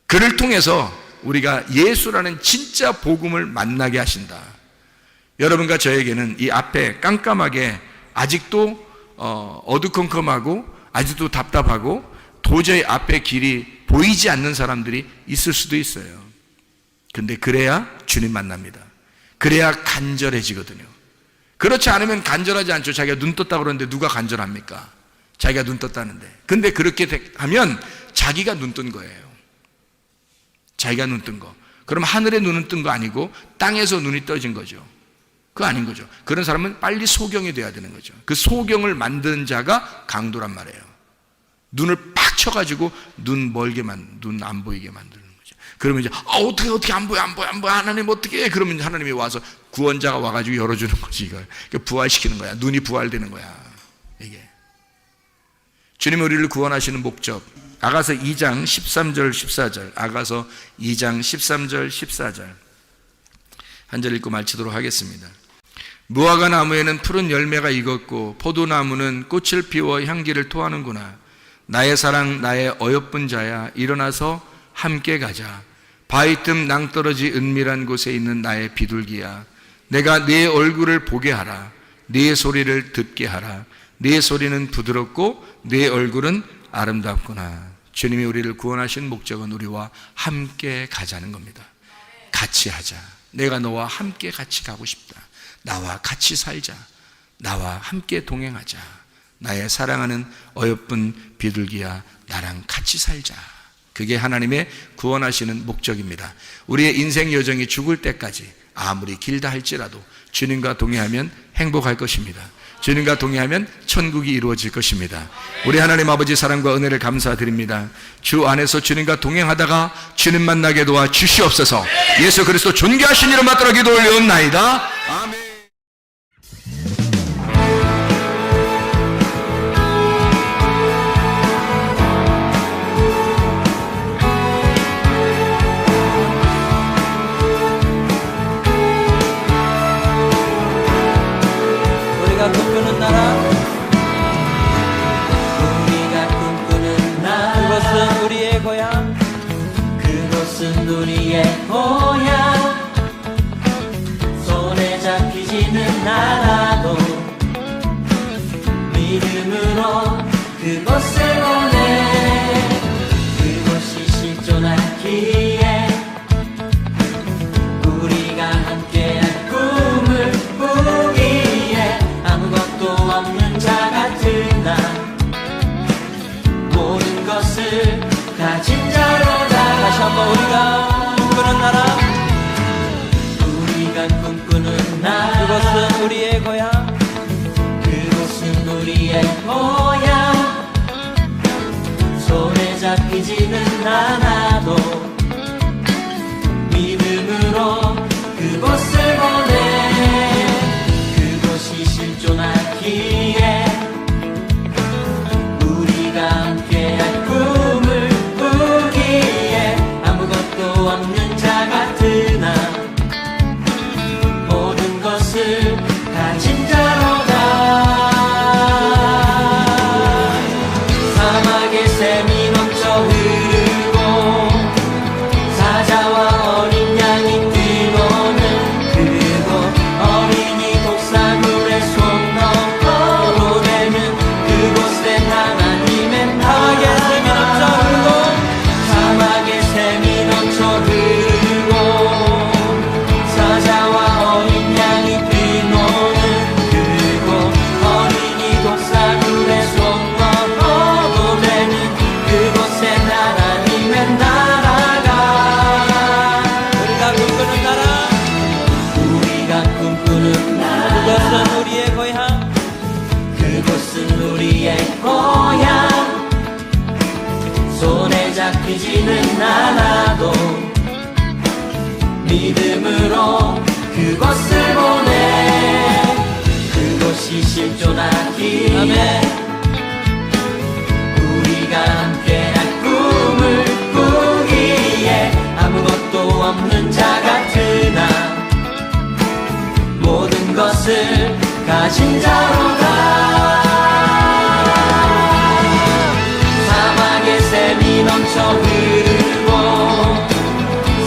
그를 통해서 우리가 예수라는 진짜 복음을 만나게 하신다. 여러분과 저에게는 이 앞에 깜깜하게 아직도 어두컴컴하고 아직도 답답하고 도저히 앞에 길이 보이지 않는 사람들이 있을 수도 있어요. 근데 그래야 주님 만납니다. 그래야 간절해지거든요. 그렇지 않으면 간절하지 않죠. 자기가 눈 떴다고 그러는데 누가 간절합니까? 자기가 눈 떴다는데. 근데 그렇게 하면 자기가 눈 뜬 거예요. 자기가 눈 뜬 거. 그럼 하늘에 눈은 뜬 거 아니고 땅에서 눈이 떠진 거죠. 그거 아닌 거죠. 그런 사람은 빨리 소경이 돼야 되는 거죠. 그 소경을 만드는 자가 강도란 말이에요. 눈을 팍 쳐가지고 눈 안 보이게 만드는 거죠. 그러면 이제 어떻게 안 보여 하나님 어떻게 해? 그러면 하나님이 와서 구원자가 와가지고 열어주는 거지. 이걸 부활시키는 거야. 눈이 부활되는 거야. 이게 주님이 우리를 구원하시는 목적. 아가서 2장 13절 14절. 아가서 2장 13절 14절 한 절 읽고 마치도록 하겠습니다. 무화과 나무에는 푸른 열매가 익었고 포도나무는 꽃을 피워 향기를 토하는구나. 나의 사랑 나의 어여쁜 자야, 일어나서 함께 가자. 바위 틈 낭떠러지 은밀한 곳에 있는 나의 비둘기야, 내가 네 얼굴을 보게 하라. 네 소리를 듣게 하라. 네 소리는 부드럽고 네 얼굴은 아름답구나. 주님이 우리를 구원하신 목적은 우리와 함께 가자는 겁니다. 같이 하자. 내가 너와 함께 같이 가고 싶다. 나와 같이 살자. 나와 함께 동행하자. 나의 사랑하는 어여쁜 비둘기야, 나랑 같이 살자. 그게 하나님의 구원하시는 목적입니다. 우리의 인생 여정이 죽을 때까지 아무리 길다 할지라도 주님과 동행하면 행복할 것입니다. 주님과 동행하면 천국이 이루어질 것입니다. 우리 하나님 아버지 사랑과 은혜를 감사드립니다. 주 안에서 주님과 동행하다가 주님 만나게 도와 주시옵소서. 예수 그리스도 존귀하신 이름 받들어 기도 올려옵나이다. 아멘. 우리가 꿈꾸는 나라, 그것은 우리의 고향, 그곳은 우리의 고향. 손에 잡힌 그곳을 보내 그곳이 실존하기에 우리가 함께한 꿈을 꾸기에 아무것도 없는 자 같은 나 모든 것을 가진 자로다. 다시 한번 우리가 꿈꾸는 나라, 우리가 꿈꾸는 나라 그것은 우리의 고향. 그곳은 우리의 고향 손에 잡히지는 않아도 믿음으로 그곳을 보내 그곳이 실존하기에 우리가 함께한 꿈을 꾸기에 아무것도 없는 자 같은 나 모든 것을 가진 자로다. 사막의 샘이 넘쳐 흐르고 사자와 어린 양이 뛰노는 그곳 어린이 독사물에 손 넣고 되는 그곳엔 하나님의 나라. 사막의 샘이 넘쳐 흐르고 사자와 어린 양이 뛰노는 그곳 어린이 독사물에 손 넣어도 되는 그곳엔 하나님의 나라가 우리가 꿈꾸는 나라, 우리가 꿈꾸는 나라 그것은 우리의 고향. 그곳은 우리의 고향 손에 잡히지는 않아도 믿음으로 그곳을 보내 그곳이 실존하기에 아멘. 우리가 함께한 꿈을 꾸기에 아무것도 없는 자 같은 나 모든 것을 가진 자로다. 사막의 샘이 넘쳐 흐르고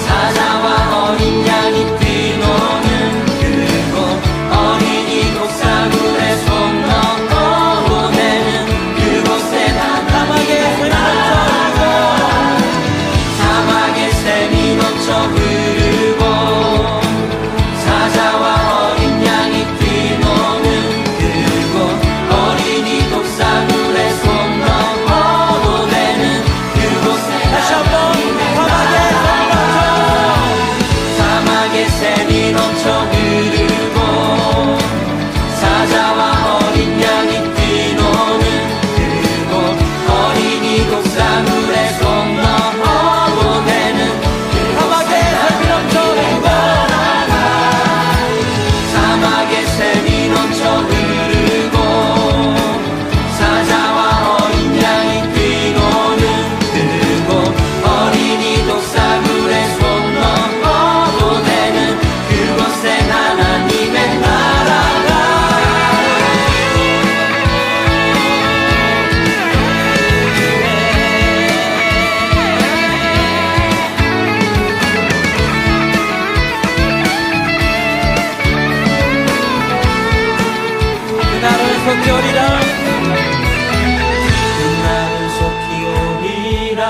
사자와 어린 양이 뛰노는 그곳 어린이 독사물에 손 넣고 되는 그곳에 하나님의 나라. 사막의 샘이 넘쳐 흐르고 사자와 어린 양이 뛰노는 그곳 어린이 독사물에 손 넣어도 되는 그곳에 다시 한번 사막의 샘이 넘쳐 흐르고 사자와 어린 양이 뛰노는 그곳 어린이 독사물에 손 넣어도 되는 사막의 샘이 넘쳐 흐르고 사막의 샘이 넘쳐 흐르고 사자와 어린 양이 뛰노는 그곳 어린이 독사물에 손 넣어도 되는 그곳엔 하나님의 나라가 그날은 속히 오리라. 그날은 속히 오리라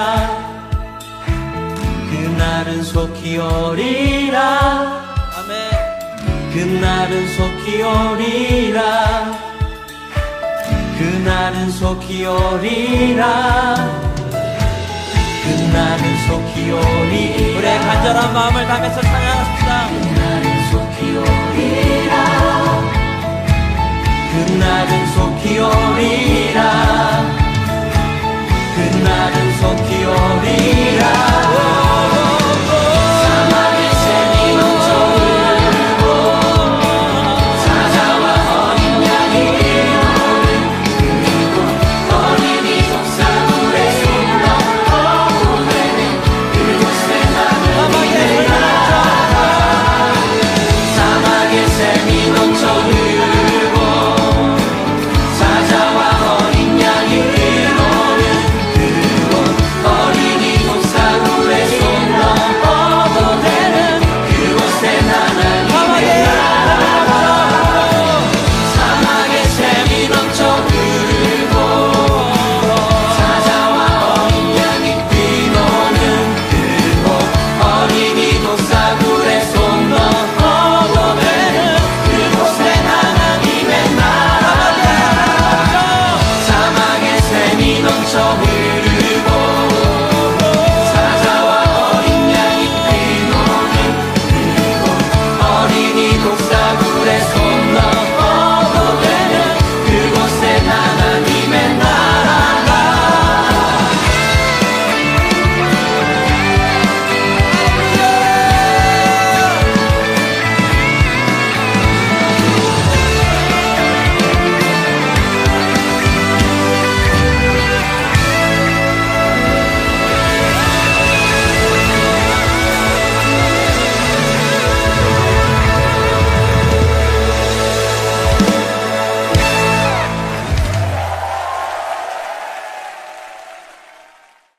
그날은 속히 오리라 아멘. 그날은 속히 오리라 그날은 속히 오리라 그날은 속히 오리라 우리의 간절한 마음을 담아서 찬양합시다. 그날은 속히 오리라 그날은 속히 오리라 그날은 속히 오리라 사막의 샘이 넘쳐 흐르고 사자와 어린 양이 뛰노는 그곳 어린이 독사물에 손 넣고 되는 그곳에 하나님의 나라. 사막의 샘이 넘쳐 흐르고 사자와 넘쳐